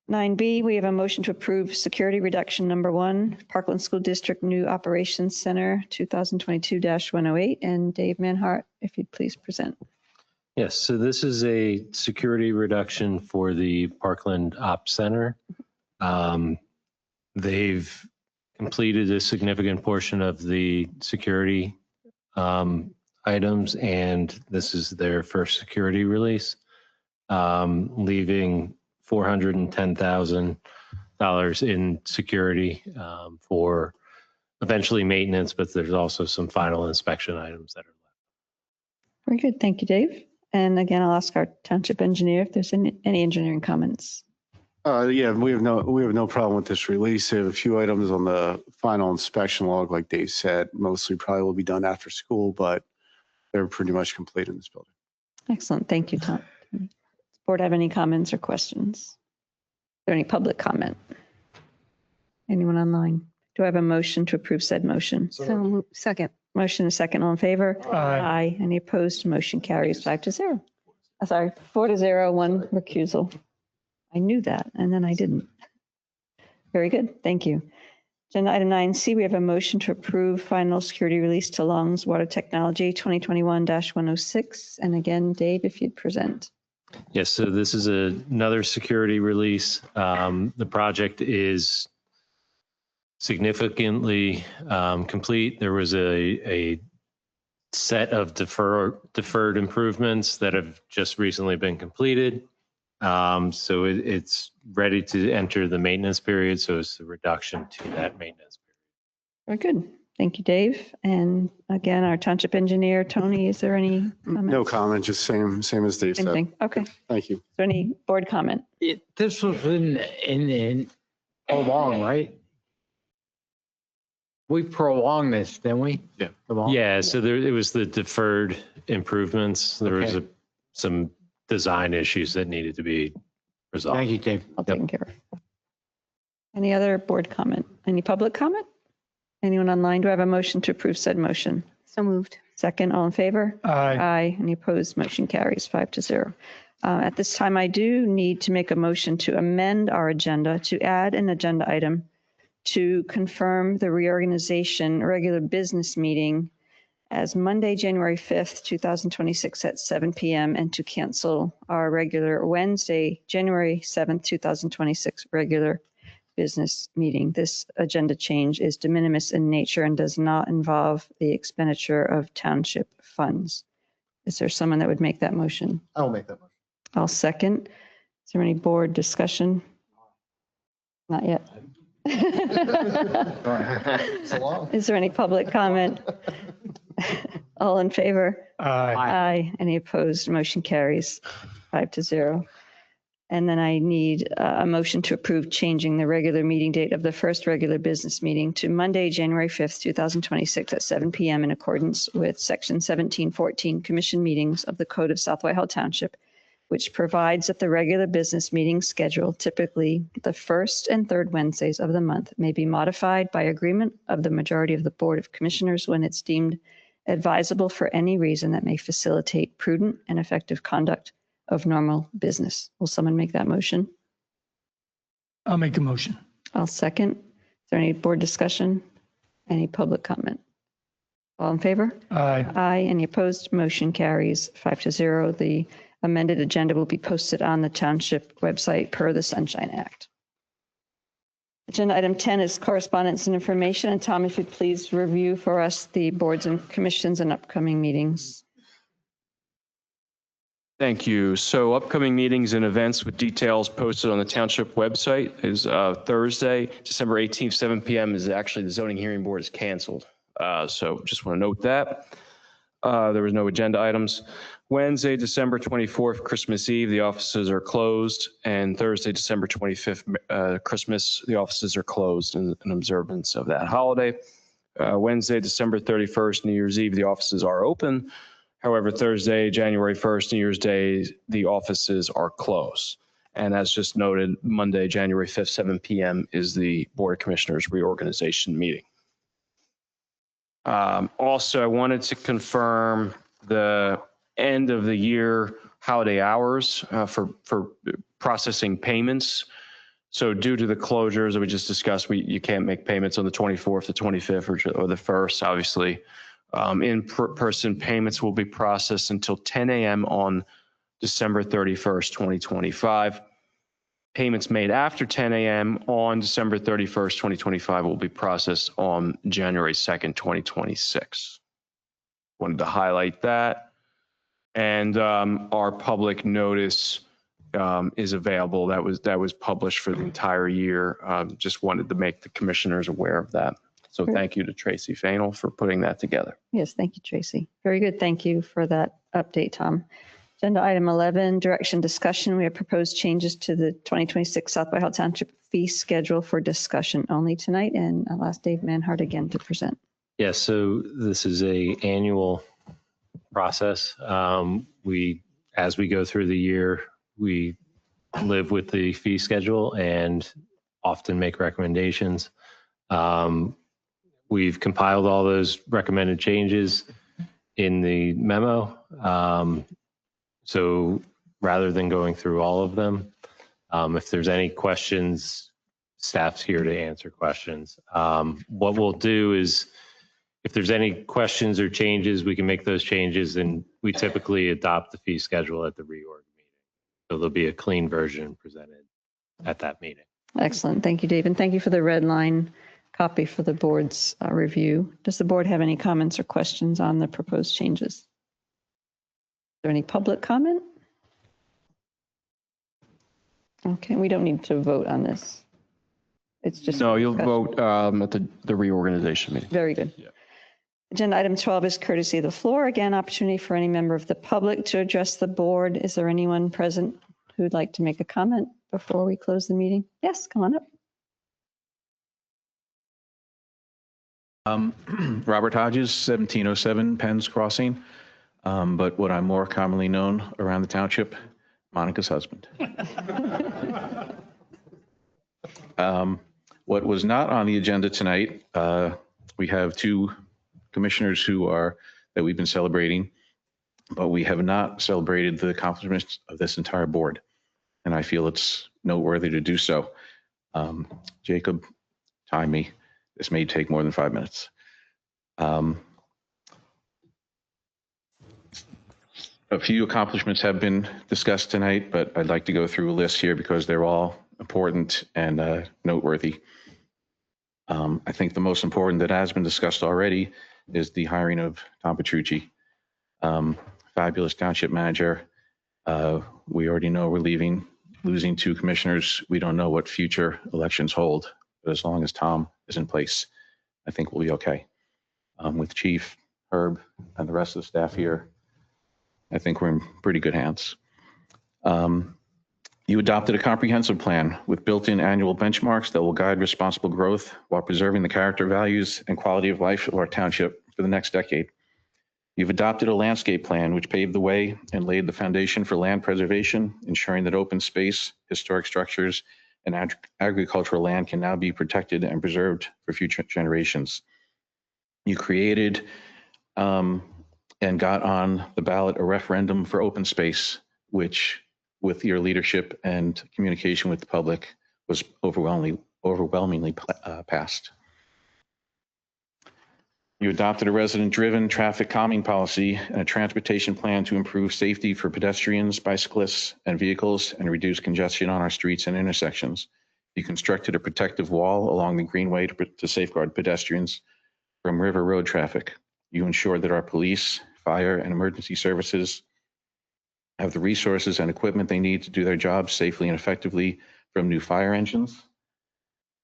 9B, we have a motion to approve security reduction number 1, Parkland School District New Operations Center 2022-108. And Dave Manhart, if you'd please present. Yes, so this is a security reduction for the Parkland Ops Center. They've completed a significant portion of the security items, and this is their first security release, leaving $410,000 in security for eventually maintenance, but there's also some final inspection items that are left. Very good. Thank you, Dave. And again, I'll ask our township engineer if there's any engineering comments. Yeah, we have no problem with this release. They have a few items on the final inspection log, like Dave said. Mostly probably will be done after school, but they're pretty much complete in this building. Excellent. Thank you, Tom. Does the board have any comments or questions? Is there any public comment? Anyone online? Do I have a motion to approve said motion? So second. Motion and second, all in favor? Aye. Any opposed? Motion carries 5-0. Sorry, 4-0, 1 recusal. I knew that, and then I didn't. Very good. Thank you. Agenda item 9C, we have a motion to approve final security release to Long's Water Technology 2021-106. And again, Dave, if you'd present. Yes, so this is another security release. The project is significantly complete. There was a set of deferred improvements that have just recently been completed. So it's ready to enter the maintenance period. So it's a reduction to that maintenance period. Very good. Thank you, Dave. And again, our township engineer, Tony, is there any comment? No comment, just same as Dave Same said. thing. Okay. Is Thank you. there any board comment? This was in prolong, right? We prolonged this, didn't we? Yeah. Yeah, so it was the deferred improvements. There was some design issues that needed to be resolved. Thank you, Dave. All taken care of. Any other board comment? Any public comment? Anyone online? Do I have a motion to approve said motion? So moved. Second, all in favor? Aye. Aye. Any opposed? Motion carries 5-0. At this time, I do need to make a motion to amend our agenda to add an agenda item to confirm the reorganization regular business meeting as Monday, January 5th, 2026 at 7 p.m. and to cancel our regular Wednesday, January 7th, 2026 regular business meeting. This agenda change is de minimis in nature and does not involve the expenditure of township funds. Is there someone that would make that motion? I'll make that motion. I'll second. Is there any board discussion? Not yet. Is there any public comment? All in favor? Aye. Aye. Any opposed? Motion carries 5-0. And then I need a motion to approve changing the regular meeting date of the first regular business meeting to Monday, January 5th, 2026 at 7 p.m. in accordance with Section 1714 Commission Meetings of the Code of South Whitehall Township, which provides that the regular business meeting schedule, typically the first and third Wednesdays of the month, may be modified by agreement of the majority of the Board of Commissioners when it's deemed advisable for any reason that may facilitate prudent and effective conduct of normal business. Will someone make that motion? I'll make a motion. I'll second. Is there any board discussion? Any public comment? All in favor? Aye. Aye. Any opposed? Motion carries 5-0. The amended agenda will be posted on the township website per the Sunshine Act. Agenda item 10 is correspondence and information. And Tom, if you'd please review for us the boards and commissions and upcoming meetings. Thank you. So upcoming meetings and events with details posted on the township website is Thursday, December 18th, 7 p.m. is actually the zoning hearing board is canceled. So just want to note that. There was no agenda items. Wednesday, December 24th, Christmas Eve, the offices are closed. And Thursday, December 25th, Christmas, the offices are closed in observance of that holiday. Wednesday, December 31st, New Year's Eve, the offices are open. However, Thursday, January 1st, New Year's Day, the offices are closed. And as just noted, Monday, January 5th, 7 p.m. is the Board of Commissioners reorganization meeting. Also, I wanted to confirm the end of the year holiday hours for processing payments. So due to the closures that we just discussed, you can't make payments on the 24th, the 25th, or the 1st, obviously. In-person payments will be processed until 10 a.m. on December 31st, 2025. Payments made after 10 a.m. on December 31st, 2025 will be processed on January 2nd, 2026. Wanted to highlight that. And our public notice is available. That was published for the entire year. Just wanted to make the commissioners aware of that. So thank you to Tracy Fainel for putting that together. Yes, thank you, Tracy. Very good. Thank you for that update, Tom. Agenda item 11, direction discussion. We have proposed changes to the 2026 South Whitehall Township fee schedule for discussion only tonight. And I'll ask Dave Manhart again to present. Yes, so this is a annual process. As we go through the year, we live with the fee schedule and often make recommendations. We've compiled all those recommended changes in the memo. So rather than going through all of them, if there's any questions, staff's here to answer questions. What we'll do is, if there's any questions or changes, we can make those changes, and we typically adopt the fee schedule at the reorg meeting. So there'll be a clean version presented at that meeting. Excellent. Thank you, Dave. And thank you for the red line copy for the board's review. Does the board have any comments or questions on the proposed changes? Is there any public comment? Okay, we don't need to vote on this. It's just. No, you'll vote at the reorganization meeting. Very good. Yeah. Agenda item 12 is courtesy of the floor. Again, opportunity for any member of the public to address the board. Is there anyone present who'd like to make a comment before we close the meeting? Yes, come on up. Robert Hodges, 1707 Penn's Crossing, but what I'm more commonly known around the township, Monica's husband. What was not on the agenda tonight, we have two commissioners that we've been celebrating, but we have not celebrated the accomplishments of this entire board, and I feel it's noteworthy to do so. Jacob, time me. This may take more than 5 minutes. A few accomplishments have been discussed tonight, but I'd like to go through a list here because they're all important and noteworthy. I think the most important that has been discussed already is the hiring of Tom Petrucci. Fabulous township manager. We already know we're losing two commissioners. We don't know what future elections hold. But as long as Tom is in place, I think we'll be okay. With Chief, Herb, and the rest of the staff here, I think we're in pretty good hands. You adopted a comprehensive plan with built-in annual benchmarks that will guide responsible growth while preserving the character, values, and quality of life of our township for the next decade. You've adopted a landscape plan which paved the way and laid the foundation for land preservation, ensuring that open space, historic structures, and agricultural land can now be protected and preserved for future generations. You created and got on the ballot a referendum for open space, which with your leadership and communication with the public was overwhelmingly passed. You adopted a resident-driven traffic calming policy and a transportation plan to improve safety for pedestrians, bicyclists, and vehicles and reduce congestion on our streets and intersections. You constructed a protective wall along the Greenway to safeguard pedestrians from river road traffic. You ensured that our police, fire, and emergency services have the resources and equipment they need to do their jobs safely and effectively, from new fire engines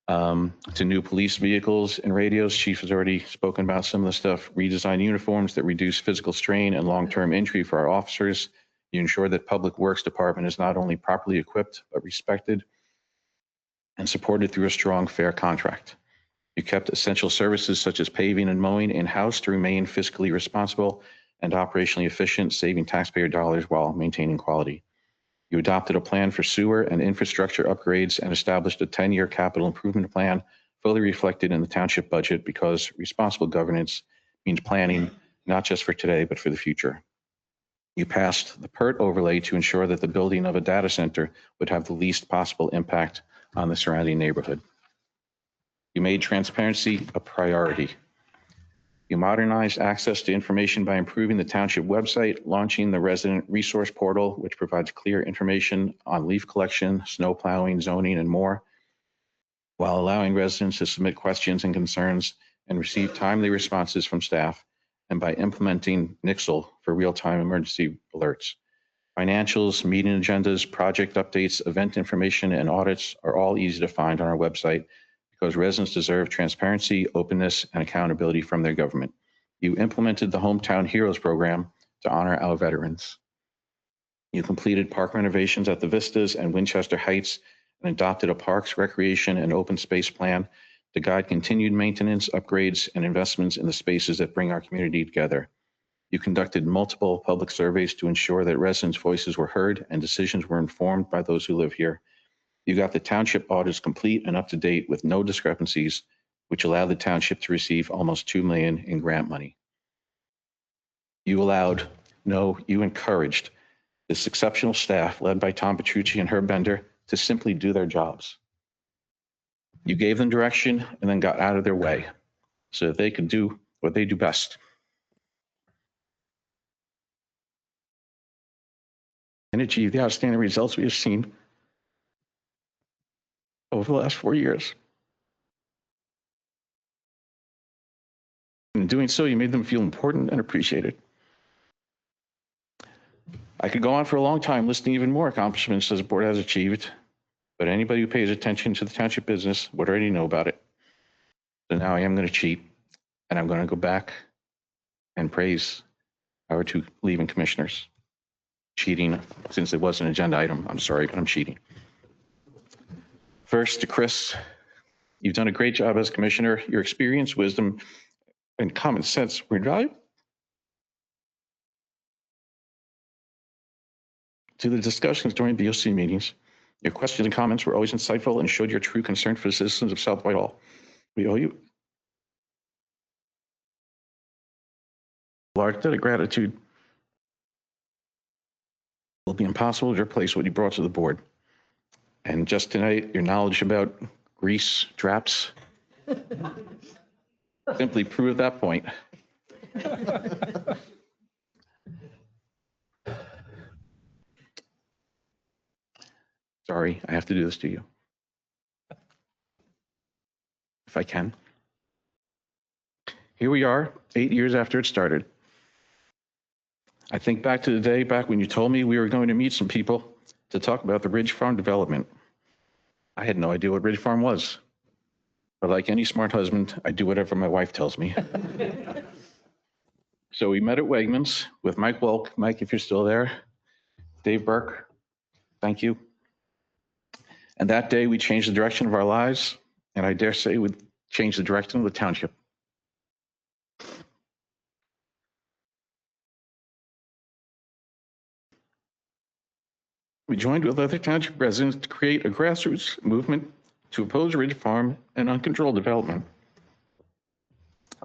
To new police vehicles and radios. Chief has already spoken about some of the stuff. Redesign uniforms that reduce physical strain and long-term injury for our officers. You ensure that Public Works Department is not only properly equipped, but respected and supported through a strong, fair contract. You kept essential services such as paving and mowing in-house to remain fiscally responsible and operationally efficient, saving taxpayer dollars while maintaining quality. You adopted a plan for sewer and infrastructure upgrades and established a 10-year capital improvement plan fully reflected in the township budget, because responsible governance means planning not just for today, but for the future. You passed the PERT overlay to ensure that the building of a data center would have the least possible impact on the surrounding neighborhood. You made transparency a priority. You modernized access to information by improving the township website, launching the resident resource portal, which provides clear information on leaf collection, snow plowing, zoning, and more, while allowing residents to submit questions and concerns and receive timely responses from staff, and by implementing Nixle for real-time emergency alerts. Financials, meeting agendas, project updates, event information, and audits are all easy to find on our website, because residents deserve transparency, openness, and accountability from their government. You implemented the Hometown Heroes program to honor our veterans. You completed park renovations at the Vistas and Winchester Heights and adopted a parks, recreation, and open space plan to guide continued maintenance, upgrades, and investments in the spaces that bring our community together. You conducted multiple public surveys to ensure that residents' voices were heard and decisions were informed by those who live here. You got the township audits complete and up to date with no discrepancies, which allowed the township to receive almost $2 million in grant money. You encouraged this exceptional staff led by Tom Petrucci and Herb Bender to simply do their jobs. You gave them direction and then got out of their way so that they could do what they do best. And achieve the outstanding results we have seen over the last 4 years. In doing so, you made them feel important and appreciated. I could go on for a long time listing even more accomplishments that the board has achieved, but anybody who pays attention to the township business would already know about it. So now I am going to cheat, and I'm going to go back and praise our two leaving commissioners. Cheating, since it was an agenda item, I'm sorry, but I'm cheating. First, to Chris, you've done a great job as commissioner. Your experience, wisdom, and common sense were invaluable to the discussions during BOC meetings. Your questions and comments were always insightful and showed your true concern for the citizens of South Whitehall. We owe you a large debt of gratitude. It will be impossible to replace what you brought to the board. And just tonight, your knowledge about grease traps simply proved that point. Sorry, I have to do this to you. If I can. Here we are, 8 years after it started. I think back to the day back when you told me we were going to meet some people to talk about the Ridge Farm development. I had no idea what Ridge Farm was. But like any smart husband, I do whatever my wife tells me. So we met at Wegmans with Mike Welk. Mike, if you're still there. Dave Burke, thank you. And that day we changed the direction of our lives, and I dare say we changed the direction of the township. We joined with other township residents to create a grassroots movement to oppose Ridge Farm and uncontrolled development.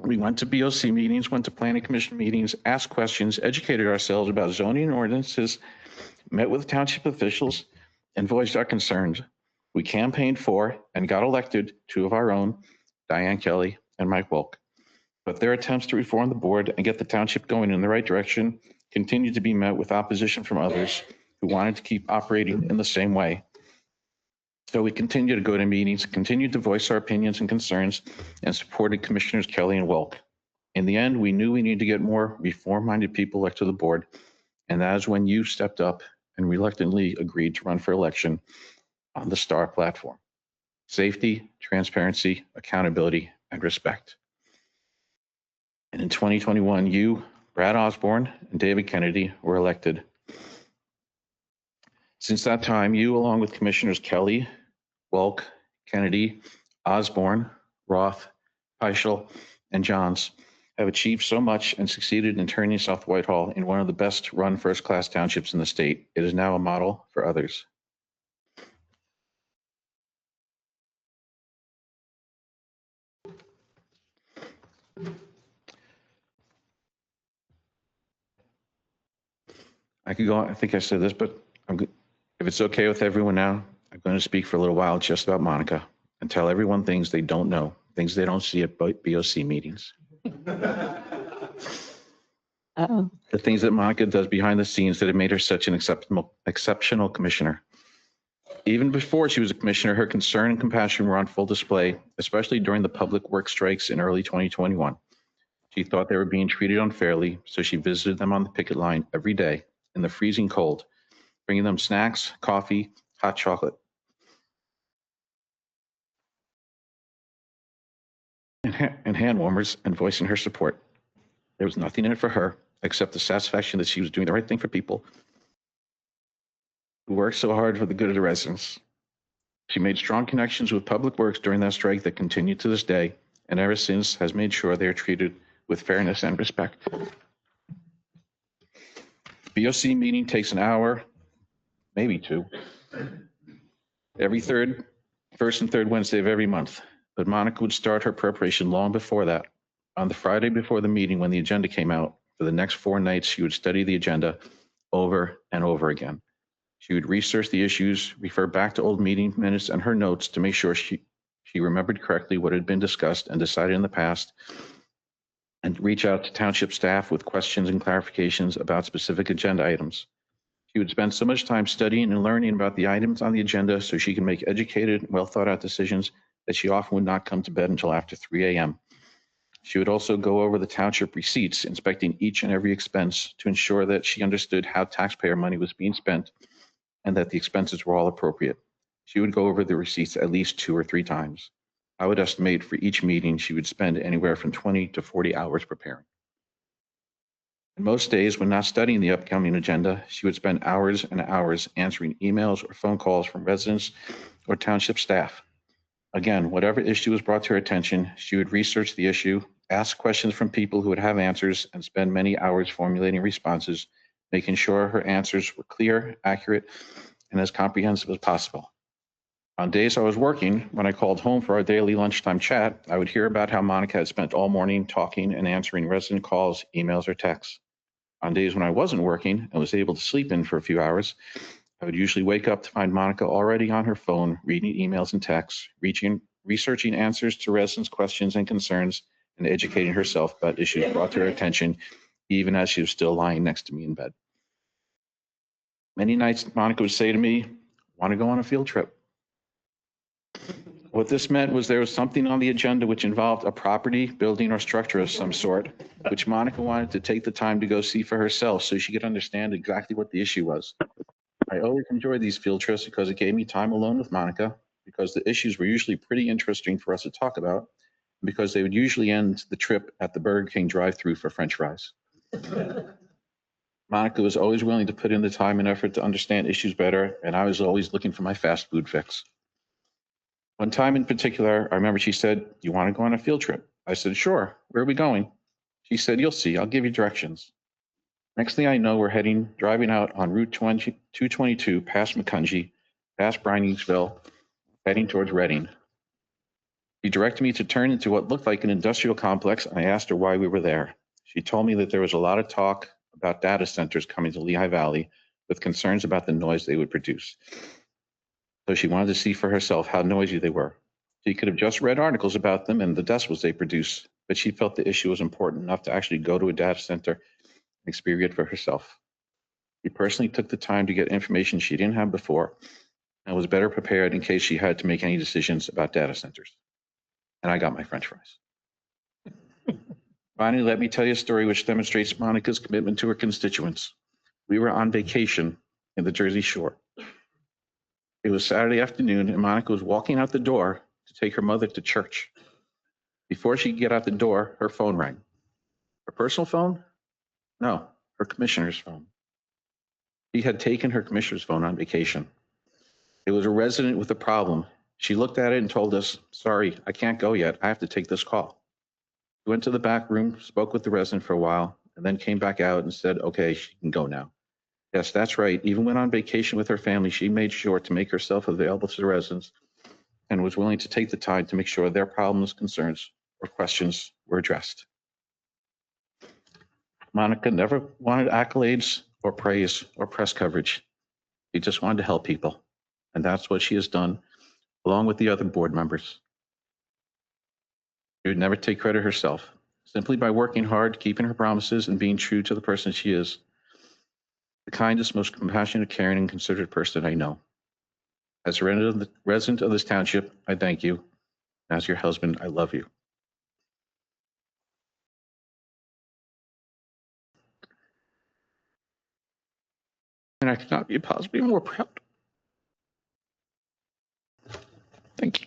We went to BOC meetings, went to planning commission meetings, asked questions, educated ourselves about zoning and ordinances, met with township officials, and voiced our concerns. We campaigned for and got elected two of our own, Diane Kelly and Mike Welk. But their attempts to reform the board and get the township going in the right direction continued to be met with opposition from others who wanted to keep operating in the same way. So we continued to go to meetings, continued to voice our opinions and concerns, and supported Commissioners Kelly and Welk. In the end, we knew we needed to get more reform-minded people elected to the board, and that is when you stepped up and reluctantly agreed to run for election on the STAR platform. safety, transparency, accountability, and respect. And in 2021, you, Brad Osborne, and David Kennedy were elected. Since that time, you, along with Commissioners Kelly, Welk, Kennedy, Osborne, Roth, Heischel, and Johns, have achieved so much and succeeded in turning South Whitehall in one of the best run first-class townships in the state. It is now a model for others. I could go on, I think I said this, but if it's okay with everyone now, I'm going to speak for a little while just about Monica and tell everyone things they don't know, things they don't see at BOC meetings. Uh-oh. The things that Monica does behind the scenes that have made her such an exceptional commissioner. Even before she was a commissioner, her concern and compassion were on full display, especially during the public work strikes in early 2021. She thought they were being treated unfairly, so she visited them on the picket line every day in the freezing cold, bringing them snacks, coffee, hot chocolate, and hand warmers, and voicing her support. There was nothing in it for her except the satisfaction that she was doing the right thing for people who worked so hard for the good of the residents. She made strong connections with Public Works during that strike that continued to this day, and ever since has made sure they are treated with fairness and respect. BOC meeting takes an hour, maybe two, every first and third Wednesday of every month. But Monica would start her preparation long before that. On the Friday before the meeting, when the agenda came out, for the next 4 nights, she would study the agenda over and over again. She would research the issues, refer back to old meeting minutes and her notes to make sure she remembered correctly what had been discussed and decided in the past, and reach out to township staff with questions and clarifications about specific agenda items. She would spend so much time studying and learning about the items on the agenda so she can make educated, well thought out decisions that she often would not come to bed until after 3 a.m. She would also go over the township receipts, inspecting each and every expense to ensure that she understood how taxpayer money was being spent and that the expenses were all appropriate. She would go over the receipts at least 2 or 3 times. I would estimate for each meeting she would spend anywhere from 20 to 40 hours preparing. And most days, when not studying the upcoming agenda, she would spend hours and hours answering emails or phone calls from residents or township staff. Again, whatever issue was brought to her attention, she would research the issue, ask questions from people who would have answers, and spend many hours formulating responses, making sure her answers were clear, accurate, and as comprehensive as possible. On days I was working, when I called home for our daily lunchtime chat, I would hear about how Monica had spent all morning talking and answering resident calls, emails, or texts. On days when I wasn't working and was able to sleep in for a few hours, I would usually wake up to find Monica already on her phone, reading emails and texts, researching answers to residents' questions and concerns, and educating herself about issues brought to her attention, even as she was still lying next to me in bed. Many nights, Monica would say to me, "Want to go on a field trip?" What this meant was there was something on the agenda which involved a property, building, or structure of some sort, which Monica wanted to take the time to go see for herself so she could understand exactly what the issue was. I always enjoyed these field trips because it gave me time alone with Monica, because the issues were usually pretty interesting for us to talk about, and because they would usually end the trip at the Burger King drive-thru for French fries. Monica was always willing to put in the time and effort to understand issues better, and I was always looking for my fast food fix. One time in particular, I remember she said, "You want to go on a field trip?" I said, "Sure. Where are we going?" She said, "You'll see. I'll give you directions." Next thing I know, we're driving out on Route 222 past McCungy, past Briningsville, heading towards Reading. She directed me to turn into what looked like an industrial complex, and I asked her why we were there. She told me that there was a lot of talk about data centers coming to Lehigh Valley with concerns about the noise they would produce. So she wanted to see for herself how noisy they were. She could have just read articles about them and the decibels they produce, but she felt the issue was important enough to actually go to a data center and experience it for herself. She personally took the time to get information she didn't have before and was better prepared in case she had to make any decisions about data centers. And I got my French fries. Finally, let me tell you a story which demonstrates Monica's commitment to her constituents. We were on vacation in the Jersey Shore. It was Saturday afternoon, and Monica was walking out the door to take her mother to church. Before she could get out the door, her phone rang. Her personal phone? No, her commissioner's phone. She had taken her commissioner's phone on vacation. It was a resident with a problem. She looked at it and told us, "Sorry, I can't go yet. I have to take this call." She went to the back room, spoke with the resident for a while, and then came back out and said, "Okay, she can go now." Yes, that's right. Even when on vacation with her family, she made sure to make herself available to the residents and was willing to take the time to make sure their problems, concerns, or questions were addressed. Monica never wanted accolades or praise or press coverage. She just wanted to help people. And that's what she has done, along with the other board members. She would never take credit herself. Simply by working hard, keeping her promises, and being true to the person she is, the kindest, most compassionate, caring, and considerate person I know. As a resident of this township, I thank you. As your husband, I love you. And I could not be possibly more proud. Thank you.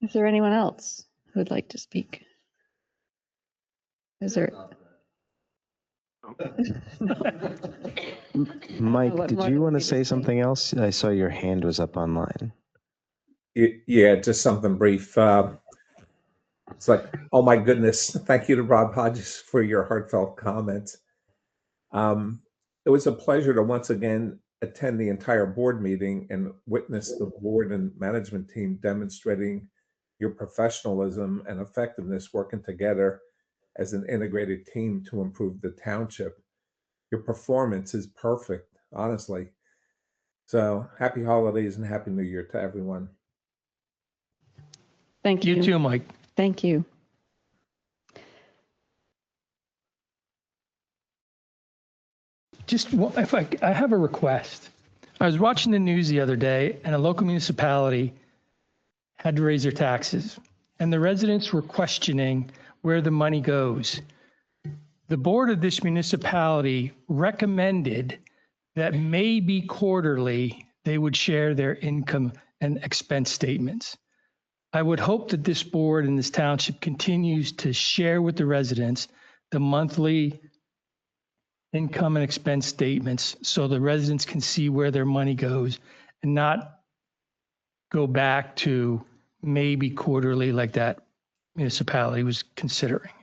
Is there anyone else who would like to speak? Is there? Mike, What did more you do want we to say just something else? I saw your hand was up online. Yeah, just something brief. It's like, oh my goodness, thank you to Rob Hodges for your heartfelt comments. It was a pleasure to once again attend the entire board meeting and witness the board and management team demonstrating your professionalism and effectiveness working together as an integrated team to improve the township. Your performance is perfect, honestly. So happy holidays and happy new year to everyone. Thank you. You too, Mike. Thank you. Just, if I have a request. I was watching the news the other day and a local municipality had to raise their taxes and the residents were questioning where the money goes. The board of this municipality recommended that maybe quarterly they would share their income and expense statements. I would hope that this board and this township continues to share with the residents the monthly income and expense statements so the residents can see where their money goes and not go back to maybe quarterly like that municipality was considering.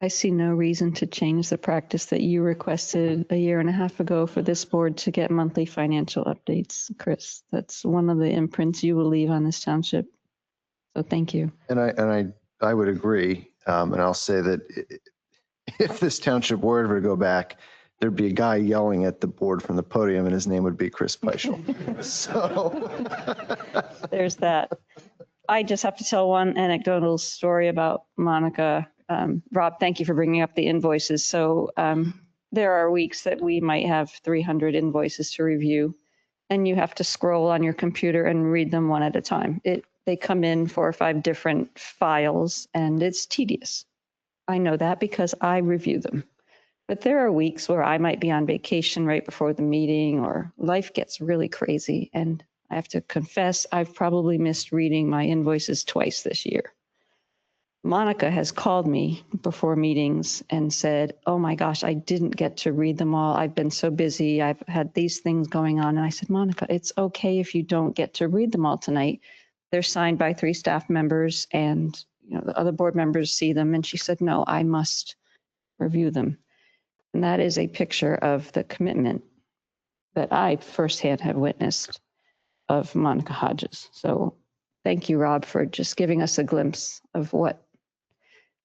I see no reason to change the practice that you requested a year and a half ago for this board to get monthly financial updates, Chris. That's one of the imprints you will leave on this township. So thank you. And I would agree. And I'll say that if this township were ever to go back, there'd be a guy yelling at the board from the podium and his name would be Chris Peischel. So there's that. I just have to tell one anecdotal story about Monica. Rob, thank you for bringing up the invoices. So there are weeks that we might have 300 invoices to review, and you have to scroll on your computer and read them one at a time. They come in 4 or 5 different files, and it's tedious. I know that because I review them. But there are weeks where I might be on vacation right before the meeting, or life gets really crazy, and I have to confess, I've probably missed reading my invoices twice this year. Monica has called me before meetings and said, oh my gosh, I didn't get to read them all. I've been so busy. I've had these things going on. And I said, Monica, it's okay if you don't get to read them all tonight. They're signed by 3 staff members and the other board members see them. And she said, no, I must review them. And that is a picture of the commitment that I firsthand have witnessed of Monica Hodges. So thank you, Rob, for just giving us a glimpse of what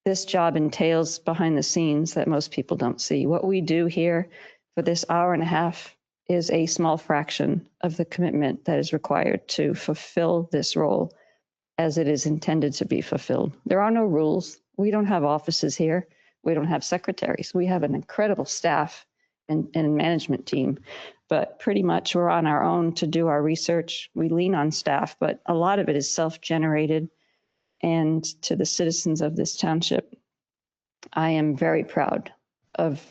this job entails behind the scenes that most people don't see. What we do here for this hour and a half is a small fraction of the commitment that is required to fulfill this role as it is intended to be fulfilled. There are no rules. We don't have offices here. We don't have secretaries. We have an incredible staff and management team. But pretty much we're on our own to do our research. We lean on staff, but a lot of it is self-generated. And to the citizens of this township, I am very proud of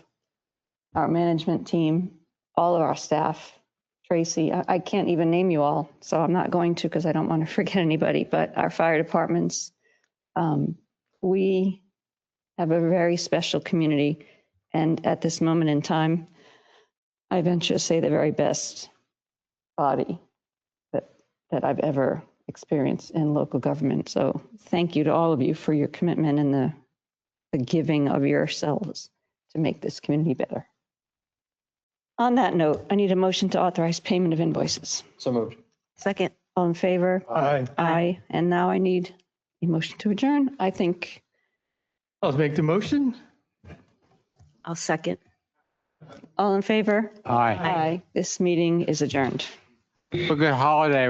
our management team, all of our staff. Tracy, I can't even name you all, so I'm not going to because I don't want to forget anybody, but our fire departments, we have a very special community. And at this moment in time, I venture to say the very best body that I've ever experienced in local government. So thank you to all of you for your commitment and the giving of yourselves to make this community better. On that note, I need a motion to authorize payment of invoices. So moved. Second. All in favor? Aye. Aye. And now I need a motion to adjourn. I think. I'll make the motion. I'll second. All in favor? Aye. Aye. This meeting is adjourned. Have a good holiday,